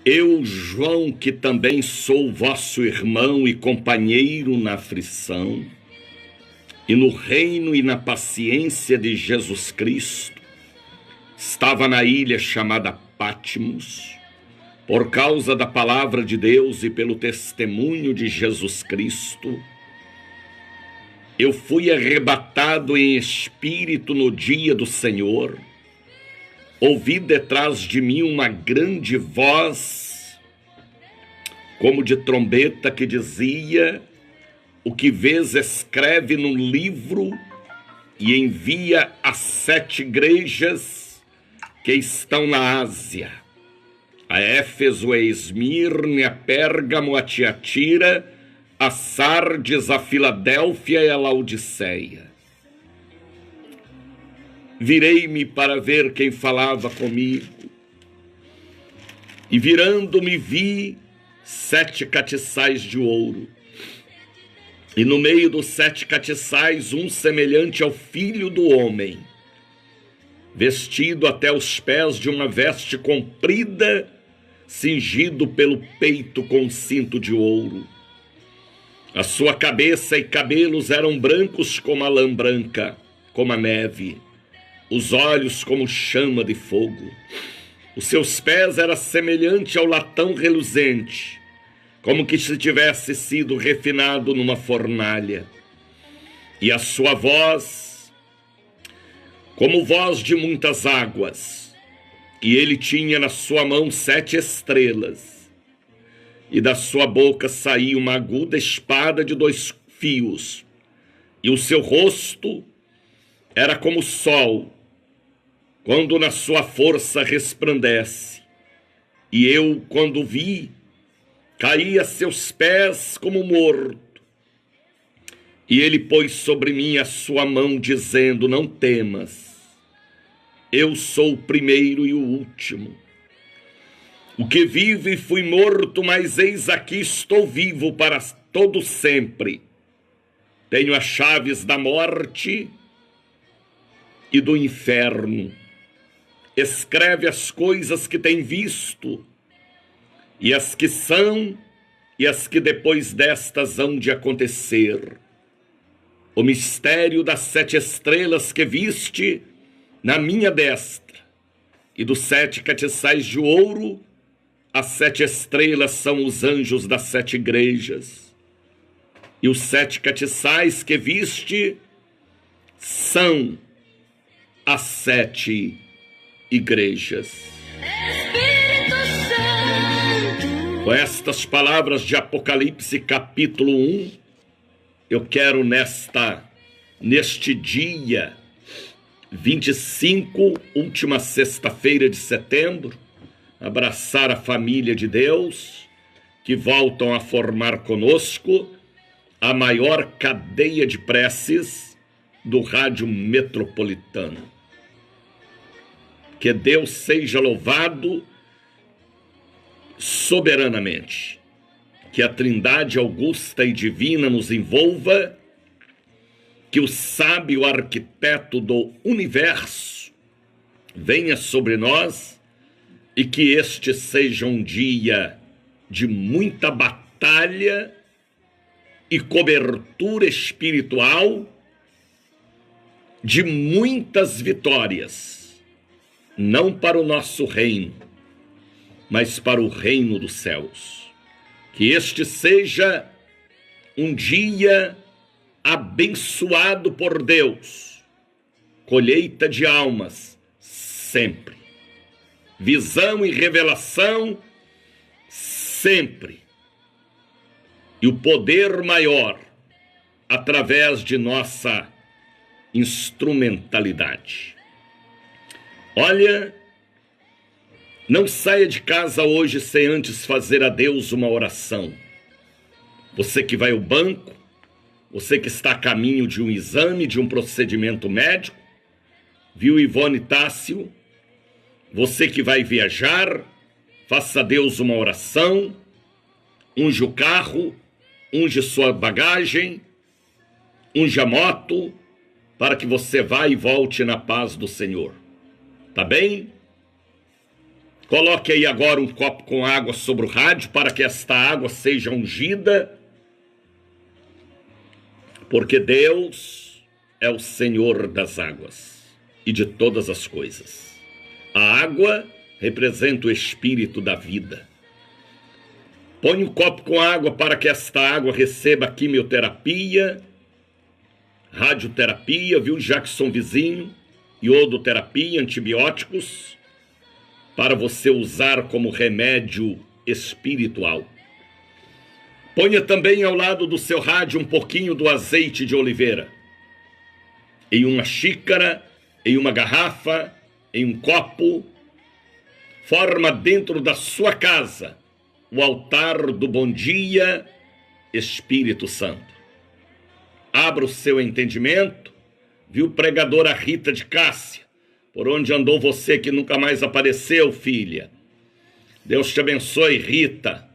Eu, João, que também sou vosso irmão e companheiro na aflição, e no reino e na paciência de Jesus Cristo, estava na ilha chamada Patmos, por causa da palavra de Deus e pelo testemunho de Jesus Cristo. Eu fui arrebatado em espírito no dia do Senhor. Ouvi detrás de mim uma grande voz, como de trombeta, que dizia: o que vês, escreve num livro e envia às 7 igrejas que estão na Ásia: a Éfeso, a Esmirne, a Pérgamo, a Tiatira, a Sardes, a Filadélfia e a Laodiceia. Virei-me para ver quem falava comigo, e virando-me vi 7 castiçais de ouro, e no meio dos 7 castiçais um semelhante ao Filho do Homem, vestido até os pés de uma veste comprida, cingido pelo peito com cinto de ouro. A sua cabeça e cabelos eram brancos como a lã branca, como a neve, os olhos como chama de fogo. Os seus pés eram semelhante ao latão reluzente, como que se tivesse sido refinado numa fornalha. E a sua voz, como voz de muitas águas. E ele tinha na sua mão 7 estrelas. E da sua boca saía uma aguda espada de 2 fios. E o seu rosto era como o sol, quando na sua força resplandece. E eu, quando vi, caí a seus pés como morto. E ele pôs sobre mim a sua mão, dizendo: não temas, eu sou o primeiro e o último, o que vive. Fui morto, mas eis aqui estou vivo para todo sempre. Tenho as chaves da morte e do inferno. Escreve as coisas que tem visto, e as que são, e as que depois destas hão de acontecer. O mistério das 7 estrelas que viste na minha destra, e dos 7 castiçais de ouro. As 7 estrelas são os anjos das 7 igrejas, e os 7 castiçais que viste são as 7 igrejas. Com estas palavras de Apocalipse capítulo 1, eu quero neste dia 25, última sexta-feira de setembro, abraçar a família de Deus, que voltam a formar conosco a maior cadeia de preces do rádio metropolitano. Que Deus seja louvado soberanamente, que a Trindade augusta e divina nos envolva, que o sábio arquiteto do universo venha sobre nós, e que este seja um dia de muita batalha e cobertura espiritual, de muitas vitórias, não para o nosso reino, mas para o reino dos céus. Que este seja um dia abençoado por Deus, colheita de almas sempre, visão e revelação sempre, e o poder maior através de nossa instrumentalidade. Olha, não saia de casa hoje sem antes fazer a Deus uma oração. Você que vai ao banco, você que está a caminho de um exame, de um procedimento médico, viu, Ivone Tássio? Você que vai viajar, faça a Deus uma oração, unge o carro, unge sua bagagem, unge a moto, para que você vá e volte na paz do Senhor. Tá bem? Coloque aí agora um copo com água sobre o rádio para que esta água seja ungida, porque Deus é o Senhor das águas e de todas as coisas. A água representa o espírito da vida. Põe um copo com água para que esta água receba quimioterapia, radioterapia, viu, Jackson Vizinho, iodoterapia, antibióticos, para você usar como remédio espiritual. Ponha também ao lado do seu rádio um pouquinho do azeite de oliveira, em uma xícara, em uma garrafa, em um copo. Forma dentro da sua casa o altar do bom dia, Espírito Santo. Abra o seu entendimento, viu, pregadora Rita de Cássia? Por onde andou você que nunca mais apareceu, filha? Deus te abençoe, Rita.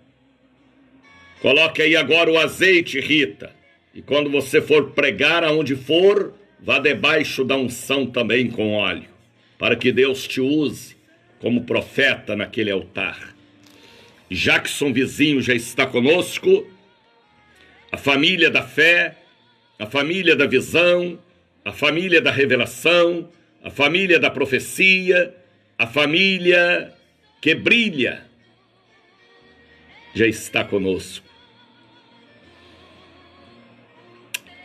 Coloque aí agora o azeite, Rita. E quando você for pregar aonde for, vá debaixo da unção também com óleo, para que Deus te use como profeta naquele altar. Jackson Vizinho já está conosco, a família da fé, a família da visão, a família da revelação, a família da profecia, a família que brilha, já está conosco.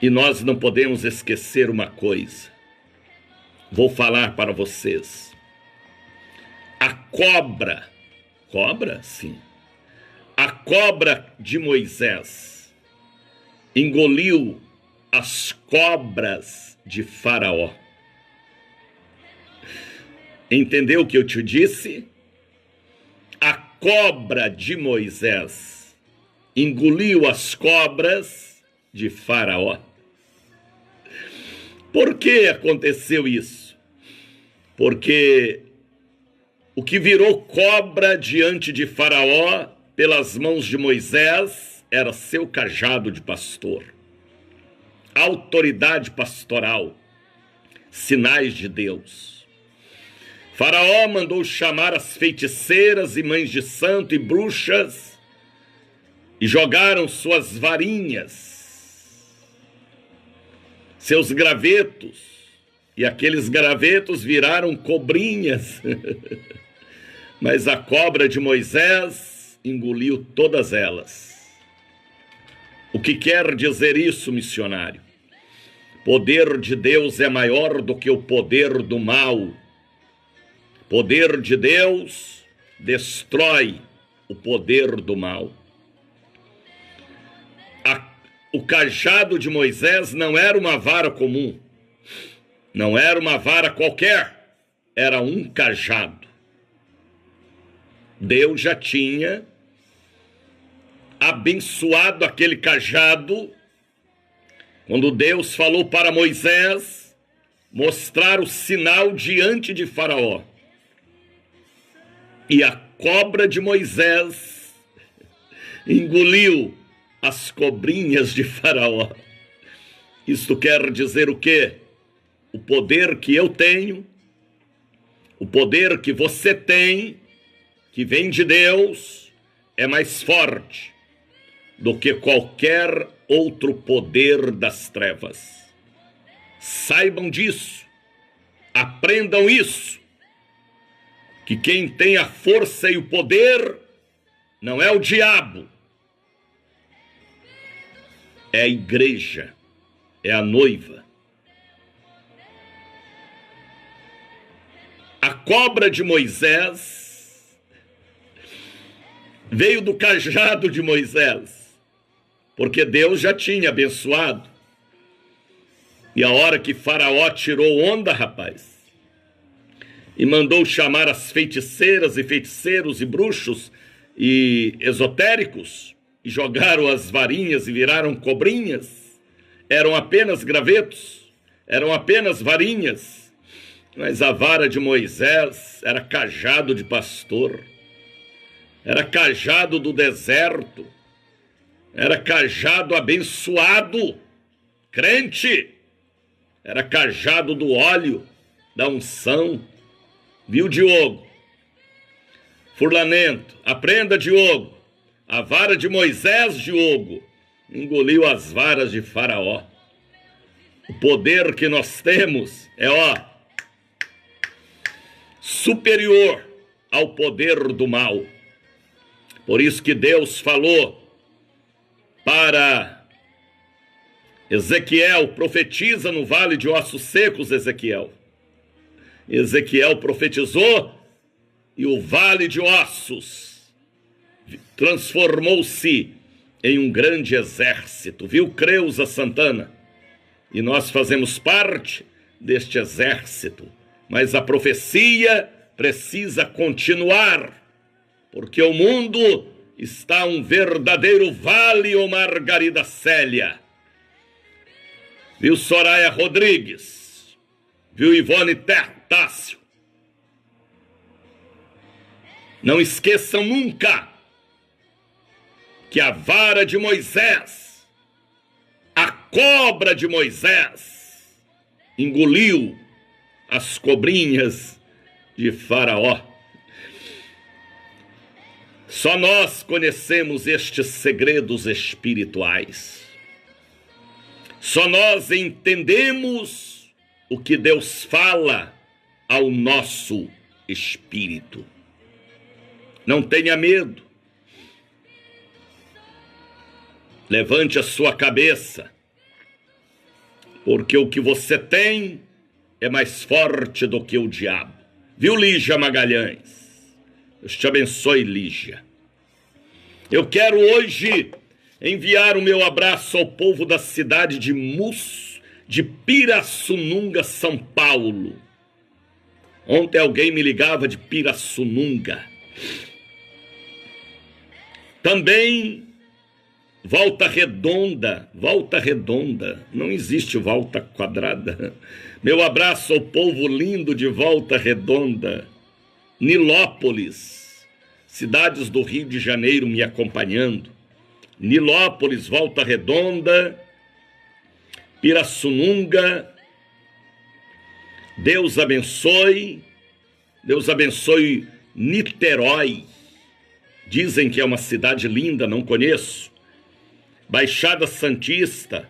E nós não podemos esquecer uma coisa. Vou falar para vocês. A cobra, sim, a cobra de Moisés engoliu as cobras de Faraó. Entendeu o que eu te disse? A cobra de Moisés engoliu as cobras de Faraó. Por que aconteceu isso? Porque o que virou cobra diante de Faraó pelas mãos de Moisés era seu cajado de pastor, autoridade pastoral, sinais de Deus. Faraó mandou chamar as feiticeiras e mães de santo e bruxas e jogaram suas varinhas, seus gravetos, e aqueles gravetos viraram cobrinhas. Mas a cobra de Moisés engoliu todas elas. O que quer dizer isso, missionário? Poder de Deus é maior do que o poder do mal. Poder de Deus destrói o poder do mal. O cajado de Moisés não era uma vara comum, não era uma vara qualquer, era um cajado. Deus já tinha abençoado aquele cajado quando Deus falou para Moisés mostrar o sinal diante de Faraó. E a cobra de Moisés engoliu as cobrinhas de Faraó. Isto quer dizer o quê? O poder que eu tenho, o poder que você tem, que vem de Deus, é mais forte do que qualquer outro poder das trevas. Saibam disso, aprendam isso, que quem tem a força e o poder não é o diabo, é a igreja, é a noiva. A cobra de Moisés veio do cajado de Moisés, porque Deus já tinha abençoado. E a hora que Faraó tirou onda, rapaz, e mandou chamar as feiticeiras e feiticeiros e bruxos e esotéricos, e jogaram as varinhas e viraram cobrinhas, eram apenas gravetos, eram apenas varinhas, mas a vara de Moisés era cajado de pastor, era cajado do deserto, era cajado abençoado, crente, era cajado do óleo, da unção. Viu, Diogo? Furlanento, aprenda, Diogo. A vara de Moisés, Diogo, engoliu as varas de Faraó. O poder que nós temos é, superior ao poder do mal. Por isso que Deus falou para Ezequiel, profetiza no vale de ossos secos, Ezequiel. Ezequiel profetizou e o vale de ossos transformou-se em um grande exército. Viu, Creuza Santana? E nós fazemos parte deste exército. Mas a profecia precisa continuar, porque o mundo está um verdadeiro vale, ô Margarida Célia. Viu, Soraya Rodrigues? Viu, Ivone Tássio? Não esqueçam nunca que a vara de Moisés, a cobra de Moisés, engoliu as cobrinhas de Faraó. Só nós conhecemos estes segredos espirituais. Só nós entendemos o que Deus fala ao nosso espírito. Não tenha medo. Levante a sua cabeça, porque o que você tem é mais forte do que o diabo. Viu, Lígia Magalhães? Deus te abençoe, Lígia. Eu quero hoje enviar o meu abraço ao povo da cidade de Pirassununga, São Paulo. Ontem alguém me ligava de Pirassununga. Também Volta Redonda, não existe volta quadrada. Meu abraço ao povo lindo de Volta Redonda. Nilópolis, cidades do Rio de Janeiro me acompanhando. Nilópolis, Volta Redonda, Pirassununga. Deus abençoe Niterói. Dizem que é uma cidade linda, não conheço. Baixada Santista,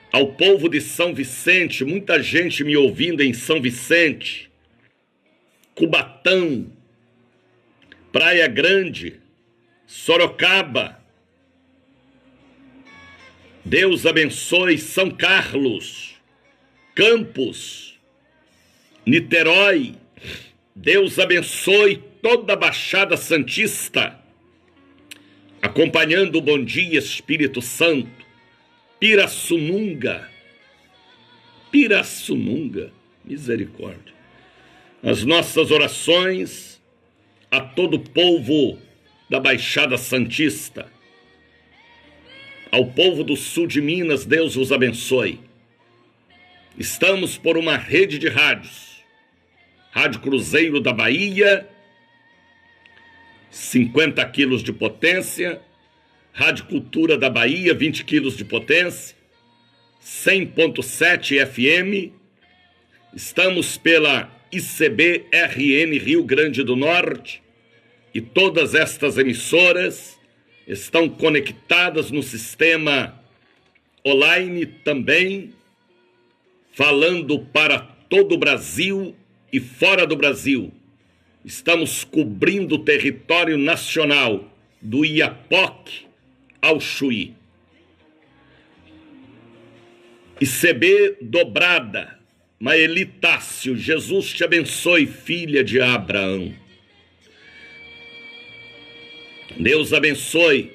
ao povo de São Vicente, muita gente me ouvindo em São Vicente, Cubatão, Praia Grande, Sorocaba. Deus abençoe São Carlos, Campos, Niterói. Deus abençoe toda a Baixada Santista, acompanhando o Bom Dia Espírito Santo. Pirassununga, misericórdia. As nossas orações a todo o povo da Baixada Santista, ao povo do sul de Minas, Deus os abençoe. Estamos por uma rede de rádios, Rádio Cruzeiro da Bahia, 50 quilos de potência, Rádio Cultura da Bahia, 20 quilos de potência, 100.7 FM, estamos pela ICB-RN Rio Grande do Norte, e todas estas emissoras estão conectadas no sistema online também, falando para todo o Brasil e fora do Brasil. Estamos cobrindo o território nacional, do Iapoque ao Chuí. ICB dobrada, Maeli Tássio, Jesus te abençoe, filha de Abraão. Deus abençoe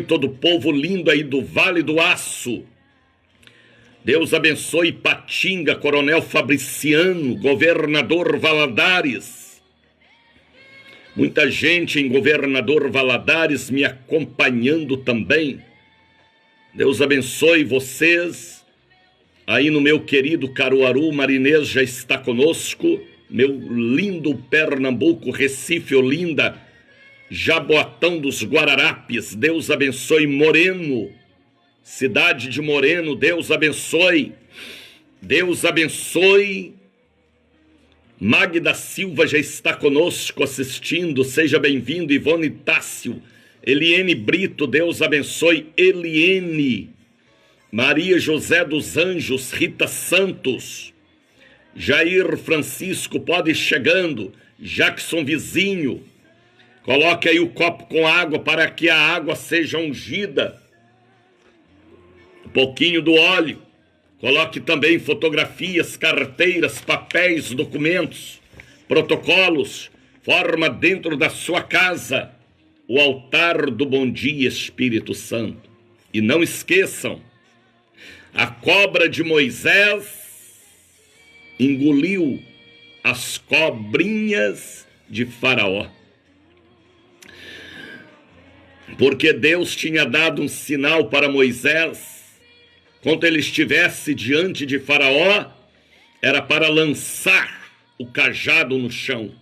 todo o povo lindo aí do Vale do Aço. Deus abençoe Patinga, Coronel Fabriciano, Governador Valadares. Muita gente em Governador Valadares me acompanhando também. Deus abençoe vocês. Aí no meu querido Caruaru, Marinês já está conosco. Meu lindo Pernambuco, Recife, Olinda, Jaboatão dos Guararapes. Deus abençoe Moreno, cidade de Moreno. Deus abençoe Magda Silva já está conosco assistindo, seja bem-vindo. Ivone Tássio, Eliene Brito, Deus abençoe. Eliene, Maria José dos Anjos, Rita Santos, Jair Francisco, pode ir chegando. Jackson Vizinho, coloque aí o copo com água para que a água seja ungida. Um pouquinho do óleo. Coloque também fotografias, carteiras, papéis, documentos, protocolos. Forma dentro da sua casa o altar do Bom Dia Espírito Santo. E não esqueçam, a cobra de Moisés engoliu as cobrinhas de Faraó. Porque Deus tinha dado um sinal para Moisés. Quando ele estivesse diante de Faraó, era para lançar o cajado no chão.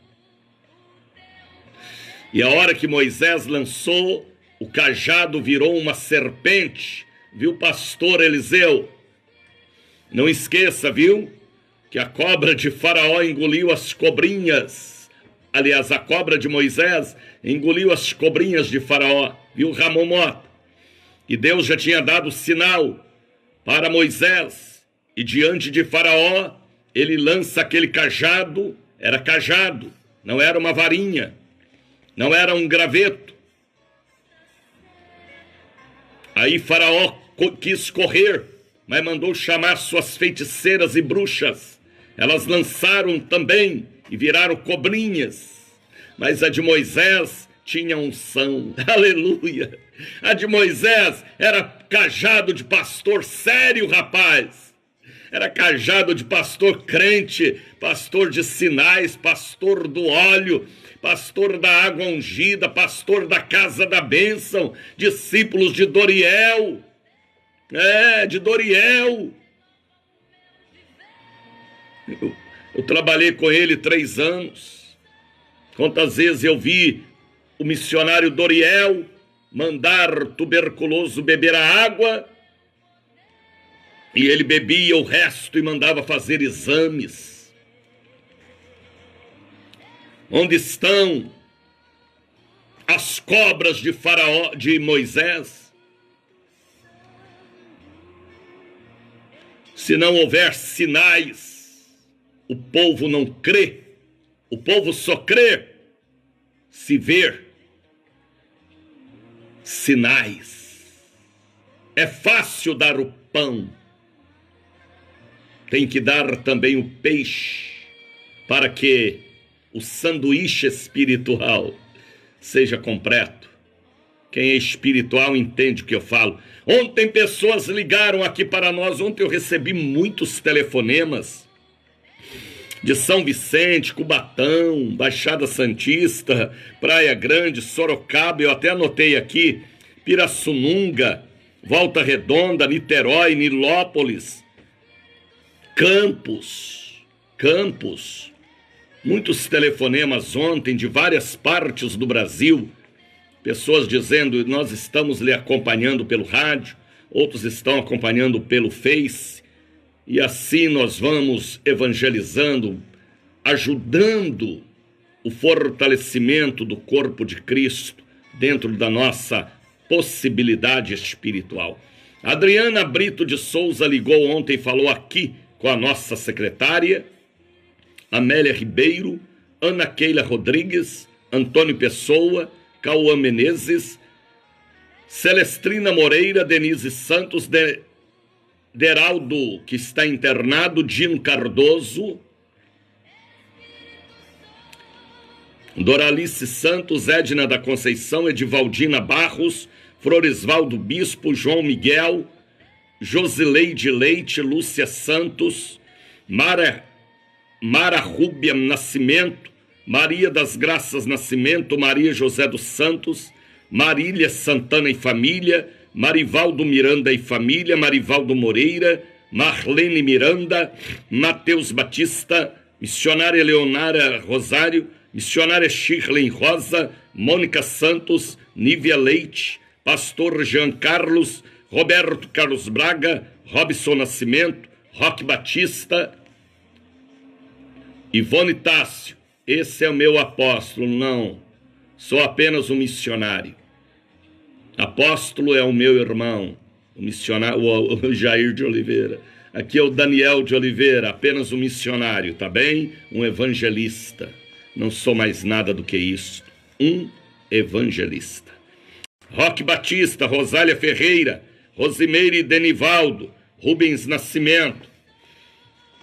E a hora que Moisés lançou, o cajado virou uma serpente. Viu, pastor Eliseu? Não esqueça, viu? Que a cobra de Faraó engoliu as cobrinhas. Aliás, a cobra de Moisés engoliu as cobrinhas de Faraó. Viu, Ramon Mota? E Deus já tinha dado sinal para Moisés, e diante de Faraó, ele lança aquele cajado. Era cajado, não era uma varinha, não era um graveto. Aí Faraó quis correr, mas mandou chamar suas feiticeiras e bruxas. Elas lançaram também e viraram cobrinhas, mas a de Moisés tinha unção. Aleluia! A de Moisés era cajado de pastor sério, rapaz. Era cajado de pastor crente, pastor de sinais, pastor do óleo, pastor da água ungida, pastor da casa da bênção, discípulos de Doriel. De Doriel. Eu trabalhei com ele 3 anos. Quantas vezes eu vi o missionário Doriel mandar tuberculoso beber a água, e ele bebia o resto e mandava fazer exames. Onde estão as cobras de Faraó, de Moisés? Se não houver sinais, o povo não crê. O povo só crê se ver sinais. É fácil dar o pão, tem que dar também o peixe, para que o sanduíche espiritual seja completo. Quem é espiritual entende o que eu falo. Ontem pessoas ligaram aqui para nós. Ontem eu recebi muitos telefonemas de São Vicente, Cubatão, Baixada Santista, Praia Grande, Sorocaba, eu até anotei aqui, Pirassununga, Volta Redonda, Niterói, Nilópolis, Campos. Muitos telefonemas ontem de várias partes do Brasil, pessoas dizendo: nós estamos lhe acompanhando pelo rádio, outros estão acompanhando pelo Face. E assim nós vamos evangelizando, ajudando o fortalecimento do corpo de Cristo dentro da nossa possibilidade espiritual. Adriana Brito de Souza ligou ontem e falou aqui com a nossa secretária, Amélia Ribeiro, Ana Keila Rodrigues, Antônio Pessoa, Cauã Menezes, Celestrina Moreira, Denise Santos, Deraldo, que está internado, Dino Cardoso, Doralice Santos, Edna da Conceição, Edivaldina Barros, Floresvaldo Bispo, João Miguel, Josileide Leite, Lúcia Santos, Mara Rúbia Nascimento, Maria das Graças Nascimento, Maria José dos Santos, Marília Santana e família, Marivaldo Miranda e família, Marivaldo Moreira, Marlene Miranda, Mateus Batista, missionária Leonara Rosário, missionária Shirley Rosa, Mônica Santos, Nívia Leite, pastor Jean Carlos, Roberto Carlos Braga, Robson Nascimento, Roque Batista, Ivone Tássio, esse é o meu apóstolo. Não, sou apenas um missionário. Apóstolo é o meu irmão, o missionário, o Jair de Oliveira. Aqui é o Daniel de Oliveira, apenas um missionário, tá bem? Um evangelista. Não sou mais nada do que isso. Um evangelista. Roque Batista, Rosália Ferreira, Rosimeire Denivaldo, Rubens Nascimento,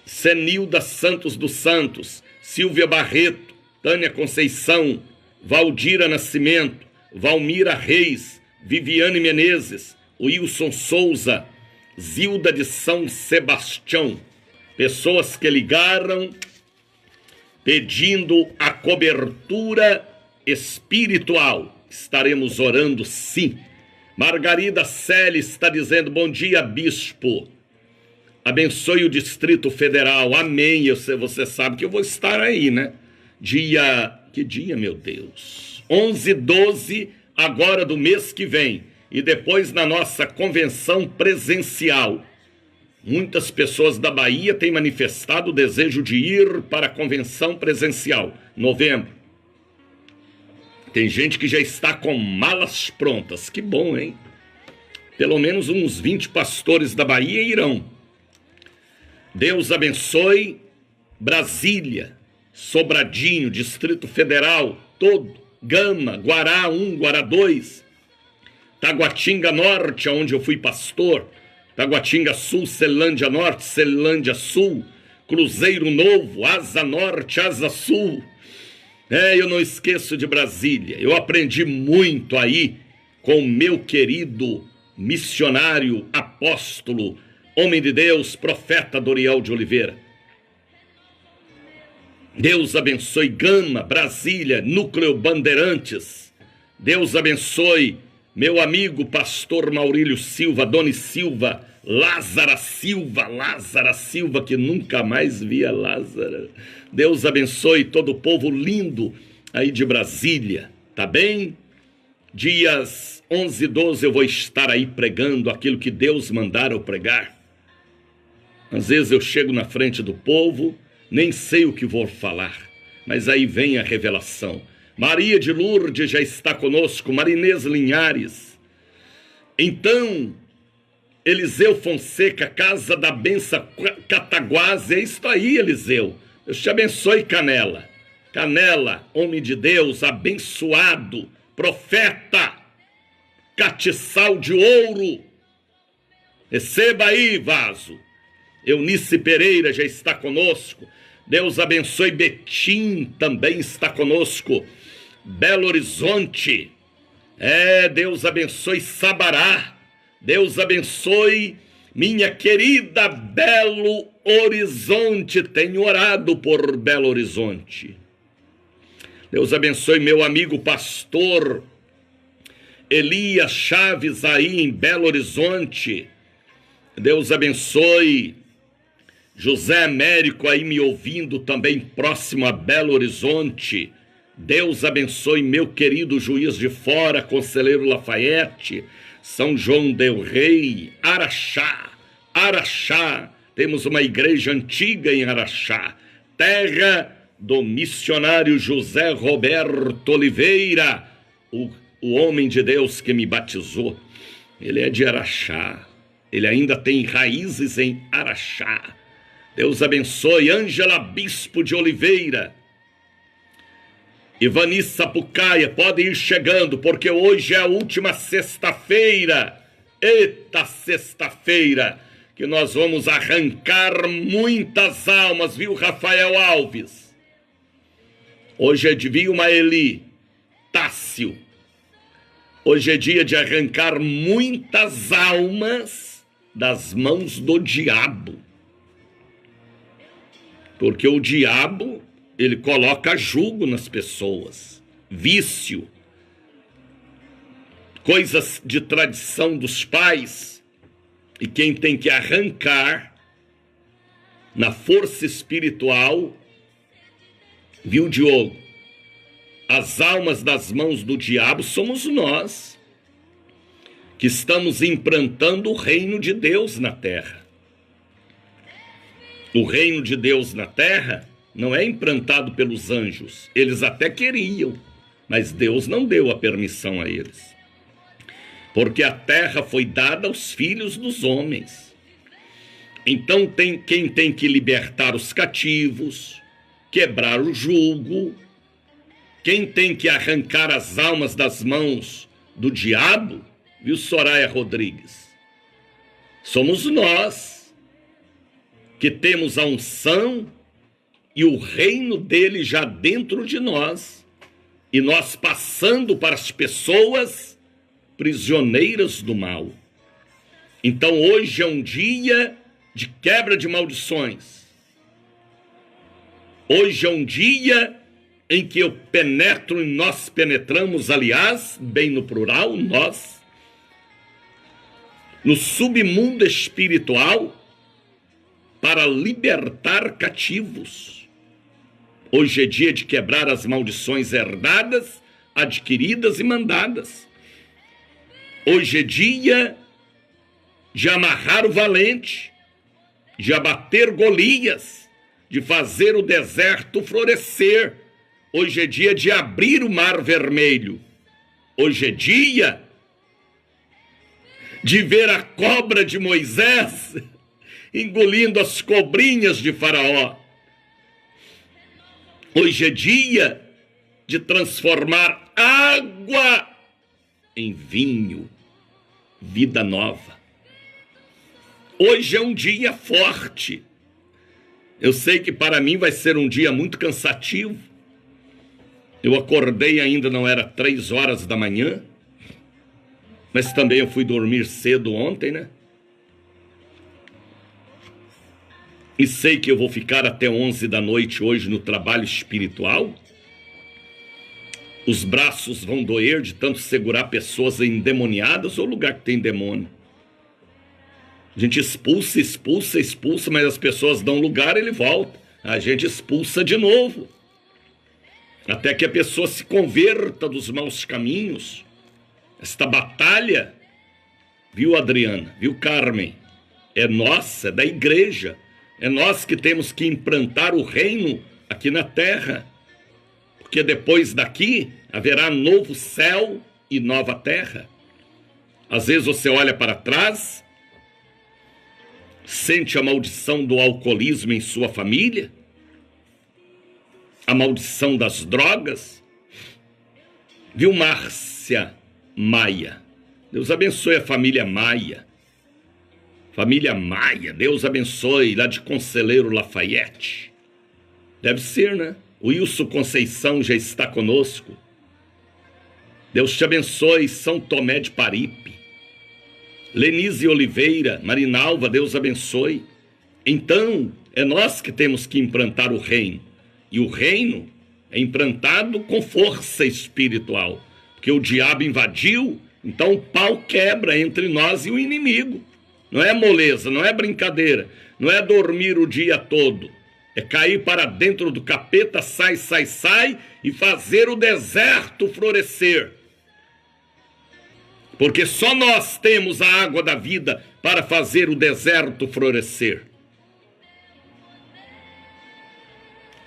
Senilda Santos dos Santos, Silvia Barreto, Tânia Conceição, Valdira Nascimento, Valmira Reis, Viviane Menezes, Wilson Souza, Zilda de São Sebastião. Pessoas que ligaram pedindo a cobertura espiritual. Estaremos orando, sim. Margarida Celi está dizendo: bom dia, bispo. Abençoe o Distrito Federal. Amém. Você sabe que eu vou estar aí, né? Que dia, meu Deus? 11, 12, agora do mês que vem. E depois na nossa convenção presencial. Muitas pessoas da Bahia têm manifestado o desejo de ir para a convenção presencial. Novembro. Tem gente que já está com malas prontas. Que bom, hein? Pelo menos uns 20 pastores da Bahia irão. Deus abençoe Brasília, Sobradinho, Distrito Federal, todo, Gama, Guará 1, Guará 2, Taguatinga Norte, onde eu fui pastor, Taguatinga Sul, Celândia Norte, Celândia Sul, Cruzeiro Novo, Asa Norte, Asa Sul. Eu não esqueço de Brasília. Eu aprendi muito aí com o meu querido missionário, apóstolo, homem de Deus, profeta Doriel de Oliveira. Deus abençoe Gama, Brasília, Núcleo Bandeirantes. Deus abençoe meu amigo pastor Maurílio Silva, Doni Silva, Lázara Silva, que nunca mais via Lázara. Deus abençoe todo o povo lindo aí de Brasília, tá bem? Dias 11 e 12 eu vou estar aí pregando aquilo que Deus mandar eu pregar. Às vezes eu chego na frente do povo, nem sei o que vou falar, mas aí vem a revelação. Maria de Lourdes já está conosco, Marinês Linhares. Então, Eliseu Fonseca, Casa da Benção Cataguase, é isso aí, Eliseu. Deus te abençoe, Canela. Canela, homem de Deus, abençoado, profeta, catiçal de ouro. Receba aí, vaso. Eunice Pereira já está conosco. Deus abençoe Betim, também está conosco. Belo Horizonte. Deus abençoe Sabará. Deus abençoe minha querida Belo Horizonte. Tenho orado por Belo Horizonte. Deus abençoe meu amigo pastor Elias Chaves aí em Belo Horizonte. Deus abençoe José Américo aí me ouvindo também próximo a Belo Horizonte. Deus abençoe meu querido Juiz de Fora, Conselheiro Lafayette, São João del Rei, Araxá. Temos uma igreja antiga em Araxá, terra do missionário José Roberto Oliveira, o homem de Deus que me batizou. Ele é de Araxá, ele ainda tem raízes em Araxá. Deus abençoe Ângela Bispo de Oliveira. Ivani Sapucaia, pode ir chegando, porque hoje é a última sexta-feira. Eita, sexta-feira, que nós vamos arrancar muitas almas, viu, Rafael Alves? Hoje é de Vilma Eli Tássio. Hoje é dia de arrancar muitas almas das mãos do diabo. Porque o diabo, ele coloca jugo nas pessoas, vício, coisas de tradição dos pais, e quem tem que arrancar na força espiritual, viu, Diogo? As almas das mãos do diabo somos nós, que estamos implantando o reino de Deus na terra. O reino de Deus na terra não é implantado pelos anjos. Eles até queriam, mas Deus não deu a permissão a eles. Porque a terra foi dada aos filhos dos homens. Então quem tem que libertar os cativos, quebrar o jugo, quem tem que arrancar as almas das mãos do diabo, viu, Soraya Rodrigues? Somos nós que temos a unção e o reino dele já dentro de nós, e nós passando para as pessoas prisioneiras do mal. Então hoje é um dia de quebra de maldições. Hoje é um dia em que eu penetro e nós penetramos, aliás, bem no plural, nós, no submundo espiritual, para libertar cativos. Hoje é dia de quebrar as maldições herdadas, adquiridas e mandadas. Hoje é dia de amarrar o valente, de abater Golias, de fazer o deserto florescer. Hoje é dia de abrir o mar vermelho. Hoje é dia de ver a cobra de Moisés engolindo as cobrinhas de Faraó. Hoje é dia de transformar água em vinho, vida nova. Hoje é um dia forte. Eu sei que para mim vai ser um dia muito cansativo. Eu acordei, ainda não era 3 horas da manhã, mas também eu fui dormir cedo ontem, né? E sei que eu vou ficar até 11 da noite hoje no trabalho espiritual. Os braços vão doer de tanto segurar pessoas endemoniadas ou lugar que tem demônio. A gente expulsa, expulsa, expulsa, mas as pessoas dão lugar e ele volta. A gente expulsa de novo. Até que a pessoa se converta dos maus caminhos. Esta batalha, viu, Adriana, viu, Carmen, é nossa, é da igreja. É nós que temos que implantar o reino aqui na terra. Porque depois daqui haverá novo céu e nova terra. Às vezes você olha para trás, sente a maldição do alcoolismo em sua família, a maldição das drogas. Viu, Márcia Maia? Deus abençoe a família Maia. Família Maia, Deus abençoe, lá de Conselheiro Lafayette. Deve ser, né? O Wilson Conceição já está conosco. Deus te abençoe, São Tomé de Paripe. Lenise Oliveira, Marinalva, Deus abençoe. Então, é nós que temos que implantar o reino. E o reino é implantado com força espiritual. Porque o diabo invadiu, então o pau quebra entre nós e o inimigo. Não é moleza, não é brincadeira, não é dormir o dia todo. É cair para dentro do capeta, sai, sai, sai, e fazer o deserto florescer. Porque só nós temos a água da vida para fazer o deserto florescer.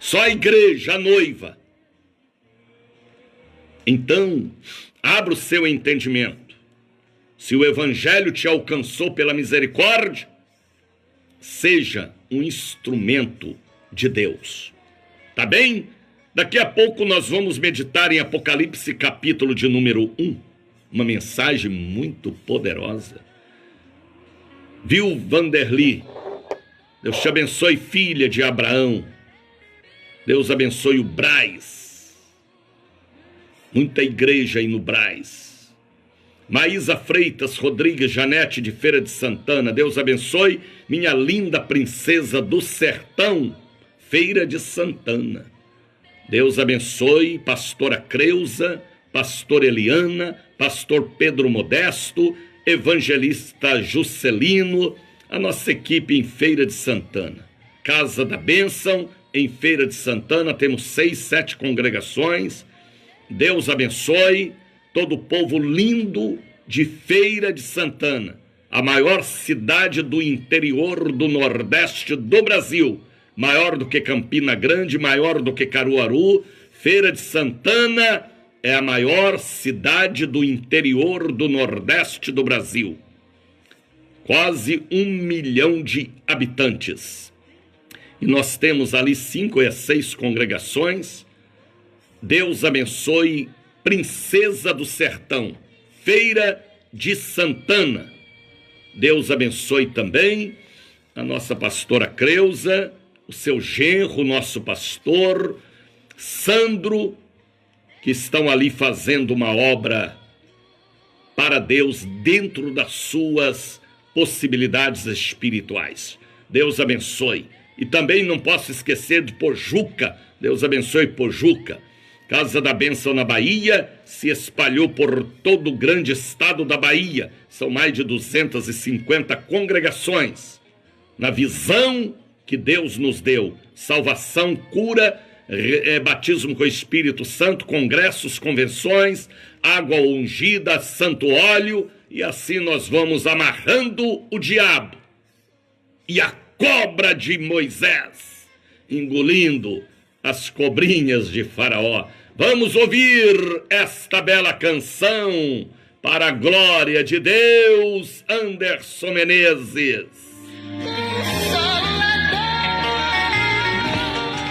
Só a igreja, a noiva. Então, abra o seu entendimento. Se o evangelho te alcançou pela misericórdia, seja um instrumento de Deus. Tá bem? Daqui a pouco nós vamos meditar em Apocalipse capítulo de número 1. Uma mensagem muito poderosa. Viu, Vanderly? Deus te abençoe, filha de Abraão. Deus abençoe o Braz. Muita igreja aí no Braz. Maísa Freitas Rodrigues Janete de Feira de Santana, Deus abençoe minha linda princesa do sertão, Feira de Santana. Deus abençoe pastora Creuza, pastor Eliana, pastor Pedro Modesto, evangelista Juscelino, a nossa equipe em Feira de Santana. Casa da Bênção, em Feira de Santana, temos 6, 7 congregações. Deus abençoe todo o povo lindo de Feira de Santana, a maior cidade do interior do Nordeste do Brasil, maior do que Campina Grande, maior do que Caruaru. Feira de Santana é a maior cidade do interior do Nordeste do Brasil. Quase 1 milhão de habitantes. E nós temos ali 5 a 6 congregações. Deus abençoe Princesa do Sertão, Feira de Santana. Deus abençoe também a nossa pastora Creuza, o seu genro, nosso pastor Sandro, que estão ali fazendo uma obra para Deus dentro das suas possibilidades espirituais. Deus abençoe. E também não posso esquecer de Pojuca. Deus abençoe Pojuca. Casa da Bênção na Bahia se espalhou por todo o grande estado da Bahia. São mais de 250 congregações. Na visão que Deus nos deu, salvação, cura, batismo com o Espírito Santo, congressos, convenções, água ungida, santo óleo, e assim nós vamos amarrando o diabo e a cobra de Moisés, engolindo as cobrinhas de Faraó. Vamos ouvir esta bela canção para a glória de Deus, Anderson Menezes.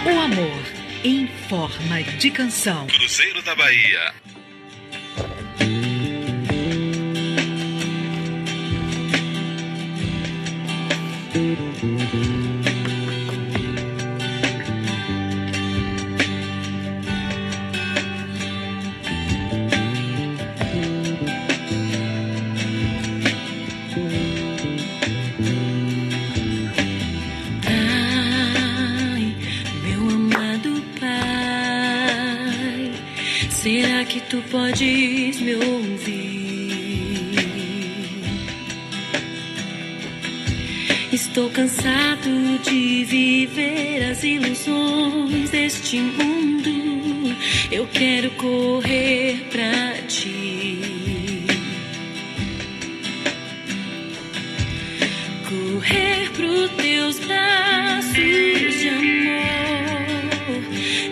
O amor em forma de canção. Cruzeiro da Bahia. Será que tu podes me ouvir? Estou cansado de viver as ilusões deste mundo. Eu quero correr pra ti, correr pros teus braços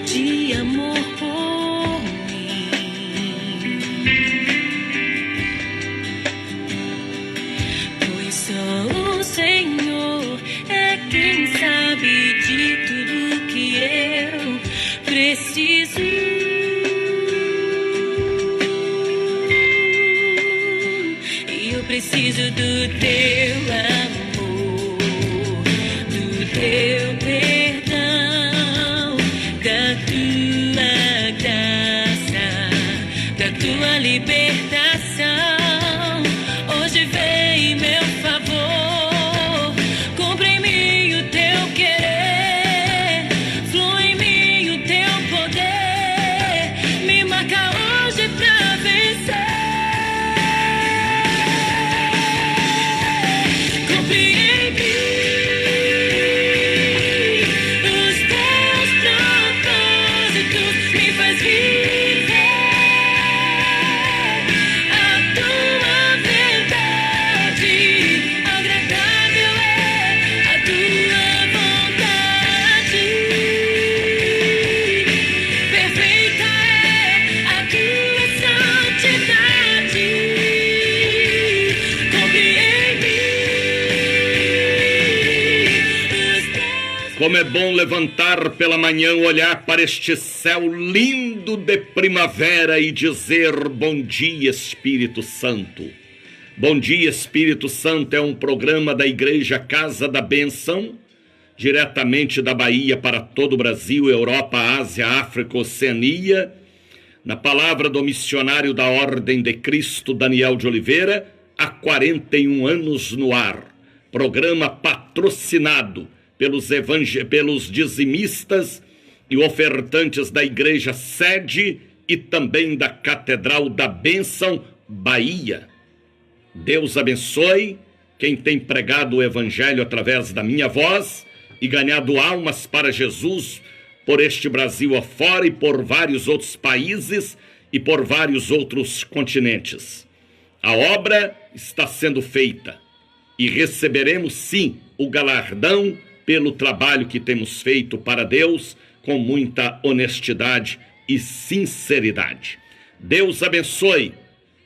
de amor por mim. Pois só o Senhor é quem sabe de tudo que eu preciso. E eu preciso do teu amor, do teu perdão, da tua graça, da tua libertação. Hoje vem em meu favor, cumpre em mim o teu querer, flui em mim o teu poder, me marca hoje pra vencer. Cumpre em mim os teus propósitos, me faz viver a tua verdade. Agradável é a tua vontade, perfeita é a tua santidade. Cumpre em mim os teus. Como é bom levantar pela manhã, olhar para este céu lindo de primavera e dizer: bom dia, Espírito Santo. Bom dia, Espírito Santo é um programa da Igreja Casa da Bênção, diretamente da Bahia para todo o Brasil, Europa, Ásia, África, Oceania, na palavra do missionário da Ordem de Cristo, Daniel de Oliveira, há 41 anos no ar. Programa patrocinado pelos dizimistas e ofertantes da Igreja Sede e também da Catedral da Bênção, Bahia. Deus abençoe quem tem pregado o Evangelho através da minha voz e ganhado almas para Jesus por este Brasil afora e por vários outros países e por vários outros continentes. A obra está sendo feita e receberemos sim o galardão pelo trabalho que temos feito para Deus com muita honestidade e sinceridade. Deus abençoe.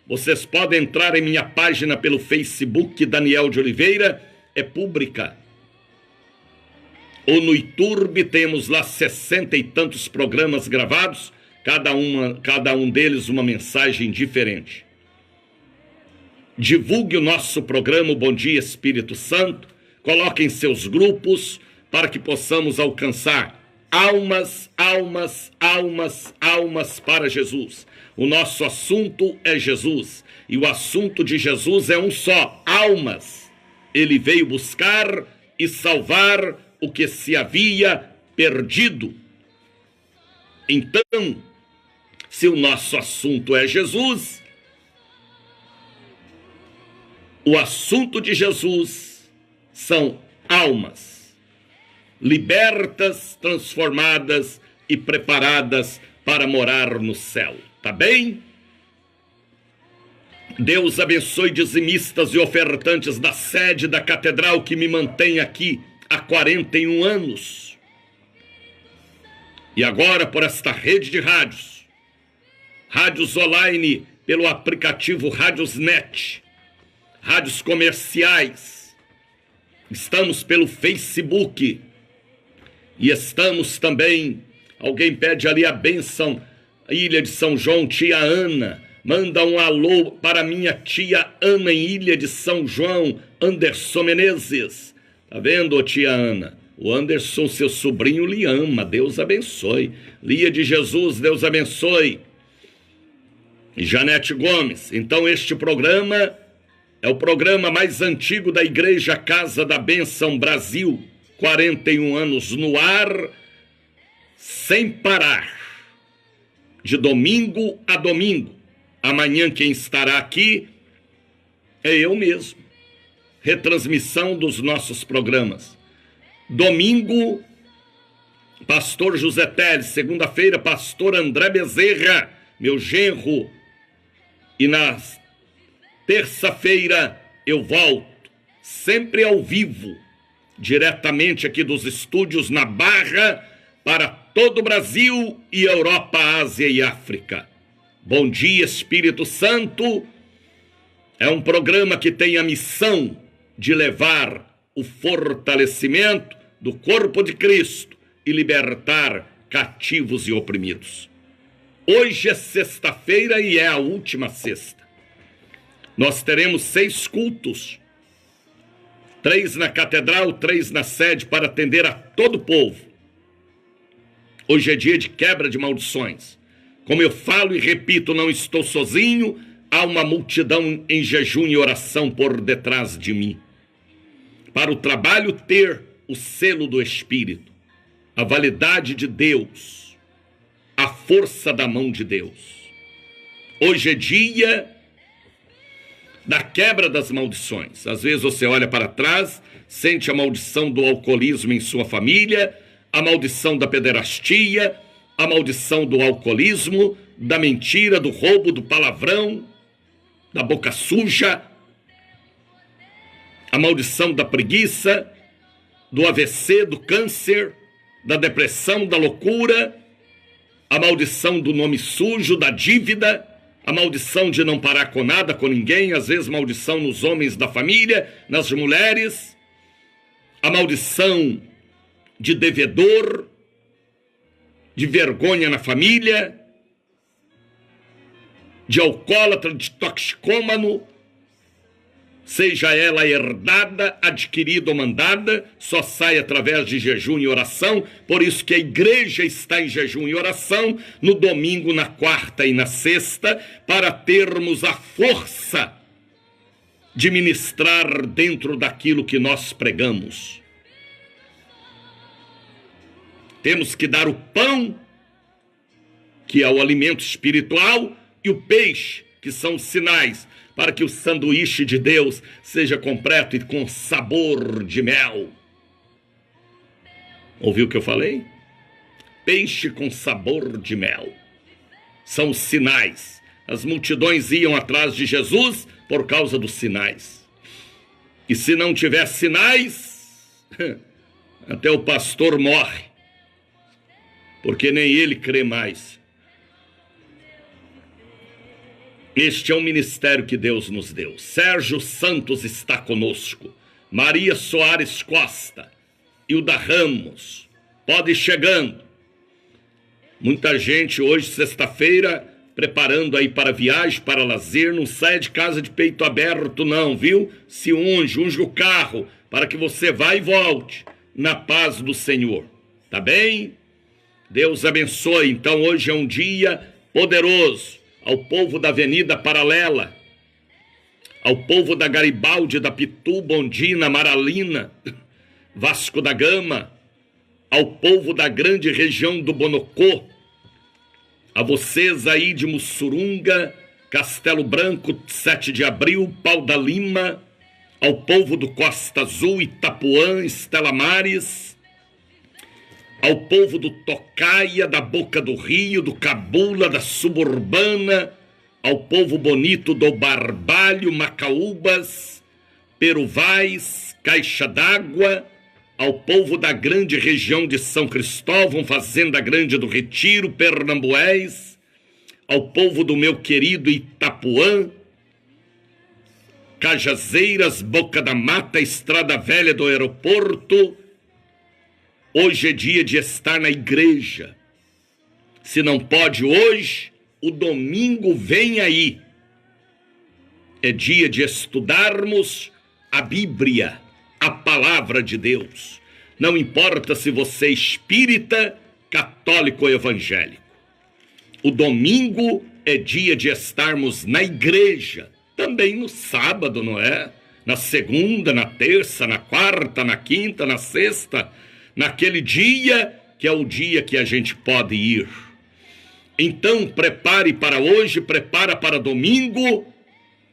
Vocês podem entrar em minha página pelo Facebook, Daniel de Oliveira, é pública. Ou no YouTube, temos lá 60 e tantos programas gravados, cada um deles uma mensagem diferente. Divulgue o nosso programa Bom Dia Espírito Santo, coloque em seus grupos para que possamos alcançar almas para Jesus. O nosso assunto é Jesus, e o assunto de Jesus é um só: almas. Ele veio buscar e salvar o que se havia perdido. Então, se o nosso assunto é Jesus, o assunto de Jesus são almas libertas, transformadas e preparadas para morar no céu. Tá bem? Deus abençoe dizimistas e ofertantes da sede da catedral que me mantém aqui há 41 anos. E agora por esta rede de rádios online, pelo aplicativo Rádiosnet, rádios comerciais. Estamos pelo Facebook e estamos também, alguém pede ali a bênção, Ilha de São João, tia Ana, manda um alô para minha tia Ana em Ilha de São João, Anderson Menezes. Tá vendo, tia Ana? O Anderson, seu sobrinho, lhe ama, Deus abençoe. Lia de Jesus, Deus abençoe. E Janete Gomes, então este programa é o programa mais antigo da Igreja Casa da Bênção Brasil, 41 anos no ar, sem parar, de domingo a domingo. Amanhã quem estará aqui é eu mesmo. Retransmissão dos nossos programas. Domingo, pastor José Teles. Segunda-feira, pastor André Bezerra, meu genro. E na terça-feira eu volto, sempre ao vivo, diretamente aqui dos estúdios na Barra, para todo o Brasil e Europa, Ásia e África. Bom Dia Espírito Santo é um programa que tem a missão de levar o fortalecimento do corpo de Cristo e libertar cativos e oprimidos. Hoje é sexta-feira e é a última sexta. Nós teremos 6 cultos, 3 na catedral, 3 na sede, para atender a todo o povo. Hoje é dia de quebra de maldições. Como eu falo e repito, não estou sozinho, há uma multidão em jejum e oração por detrás de mim. Para o trabalho ter o selo do Espírito, a validade de Deus, a força da mão de Deus. Hoje é dia da quebra das maldições. Às vezes você olha para trás, sente a maldição do alcoolismo em sua família, a maldição da pederastia, a maldição do alcoolismo, da mentira, do roubo, do palavrão, da boca suja, a maldição da preguiça, do AVC, do câncer, da depressão, da loucura, a maldição do nome sujo, da dívida, a maldição de não parar com nada, com ninguém, às vezes maldição nos homens da família, nas mulheres, a maldição de devedor, de vergonha na família, de alcoólatra, de toxicômano, seja ela herdada, adquirida ou mandada, só sai através de jejum e oração. Por isso que a igreja está em jejum e oração no domingo, na quarta e na sexta, para termos a força de ministrar dentro daquilo que nós pregamos. Temos que dar o pão, que é o alimento espiritual, e o peixe, que são os sinais, para que o sanduíche de Deus seja completo e com sabor de mel. Ouviu o que eu falei? Peixe com sabor de mel. São os sinais. As multidões iam atrás de Jesus por causa dos sinais. E se não tiver sinais, Até o pastor morre, porque nem ele crê mais. Este é o ministério que Deus nos deu. Sérgio Santos está conosco. Maria Soares Costa. Hilda Ramos. Pode ir chegando. Muita gente hoje, sexta-feira, preparando aí para viagem, para lazer. Não saia de casa de peito aberto não, viu? Se unge o carro, para que você vá e volte na paz do Senhor. Tá bem? Deus abençoe. Então hoje é um dia poderoso. Ao povo da Avenida Paralela, ao povo da Garibaldi, da Pitu, Bondina, Maralina, Vasco da Gama, ao povo da grande região do Bonocô, a vocês aí de Mussurunga, Castelo Branco, 7 de Abril, Pau da Lima, ao povo do Costa Azul, Itapuã, Estela Mares, ao povo do Tocaia, da Boca do Rio, do Cabula, da Suburbana, ao povo bonito do Barbalho, Macaúbas, Peruvais, Caixa d'Água, ao povo da grande região de São Cristóvão, Fazenda Grande do Retiro, Pernambués, ao povo do meu querido Itapuã, Cajazeiras, Boca da Mata, Estrada Velha do Aeroporto. Hoje é dia de estar na igreja. Se não pode hoje, o domingo vem aí. É dia de estudarmos a Bíblia, a palavra de Deus. Não importa se você é espírita, católico ou evangélico. O domingo é dia de estarmos na igreja. Também no sábado, não é? Na segunda, na terça, na quarta, na quinta, na sexta. Naquele dia que é o dia que a gente pode ir. Então prepare para hoje, prepara para domingo,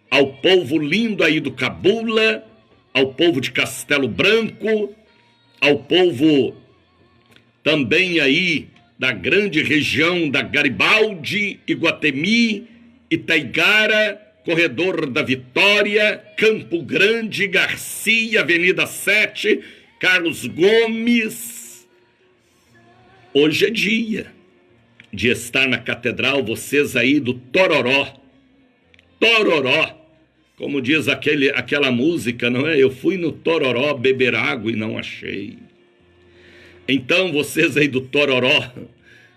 ao povo lindo aí do Cabula, ao povo de Castelo Branco, ao povo também aí da grande região da Garibaldi, Iguatemi, Itaigara, Corredor da Vitória, Campo Grande, Garcia, Avenida 7, Carlos Gomes. Hoje é dia de estar na catedral, vocês aí do Tororó. Tororó, como diz aquela música, não é? Eu fui no Tororó beber água e não achei. Então vocês aí do Tororó,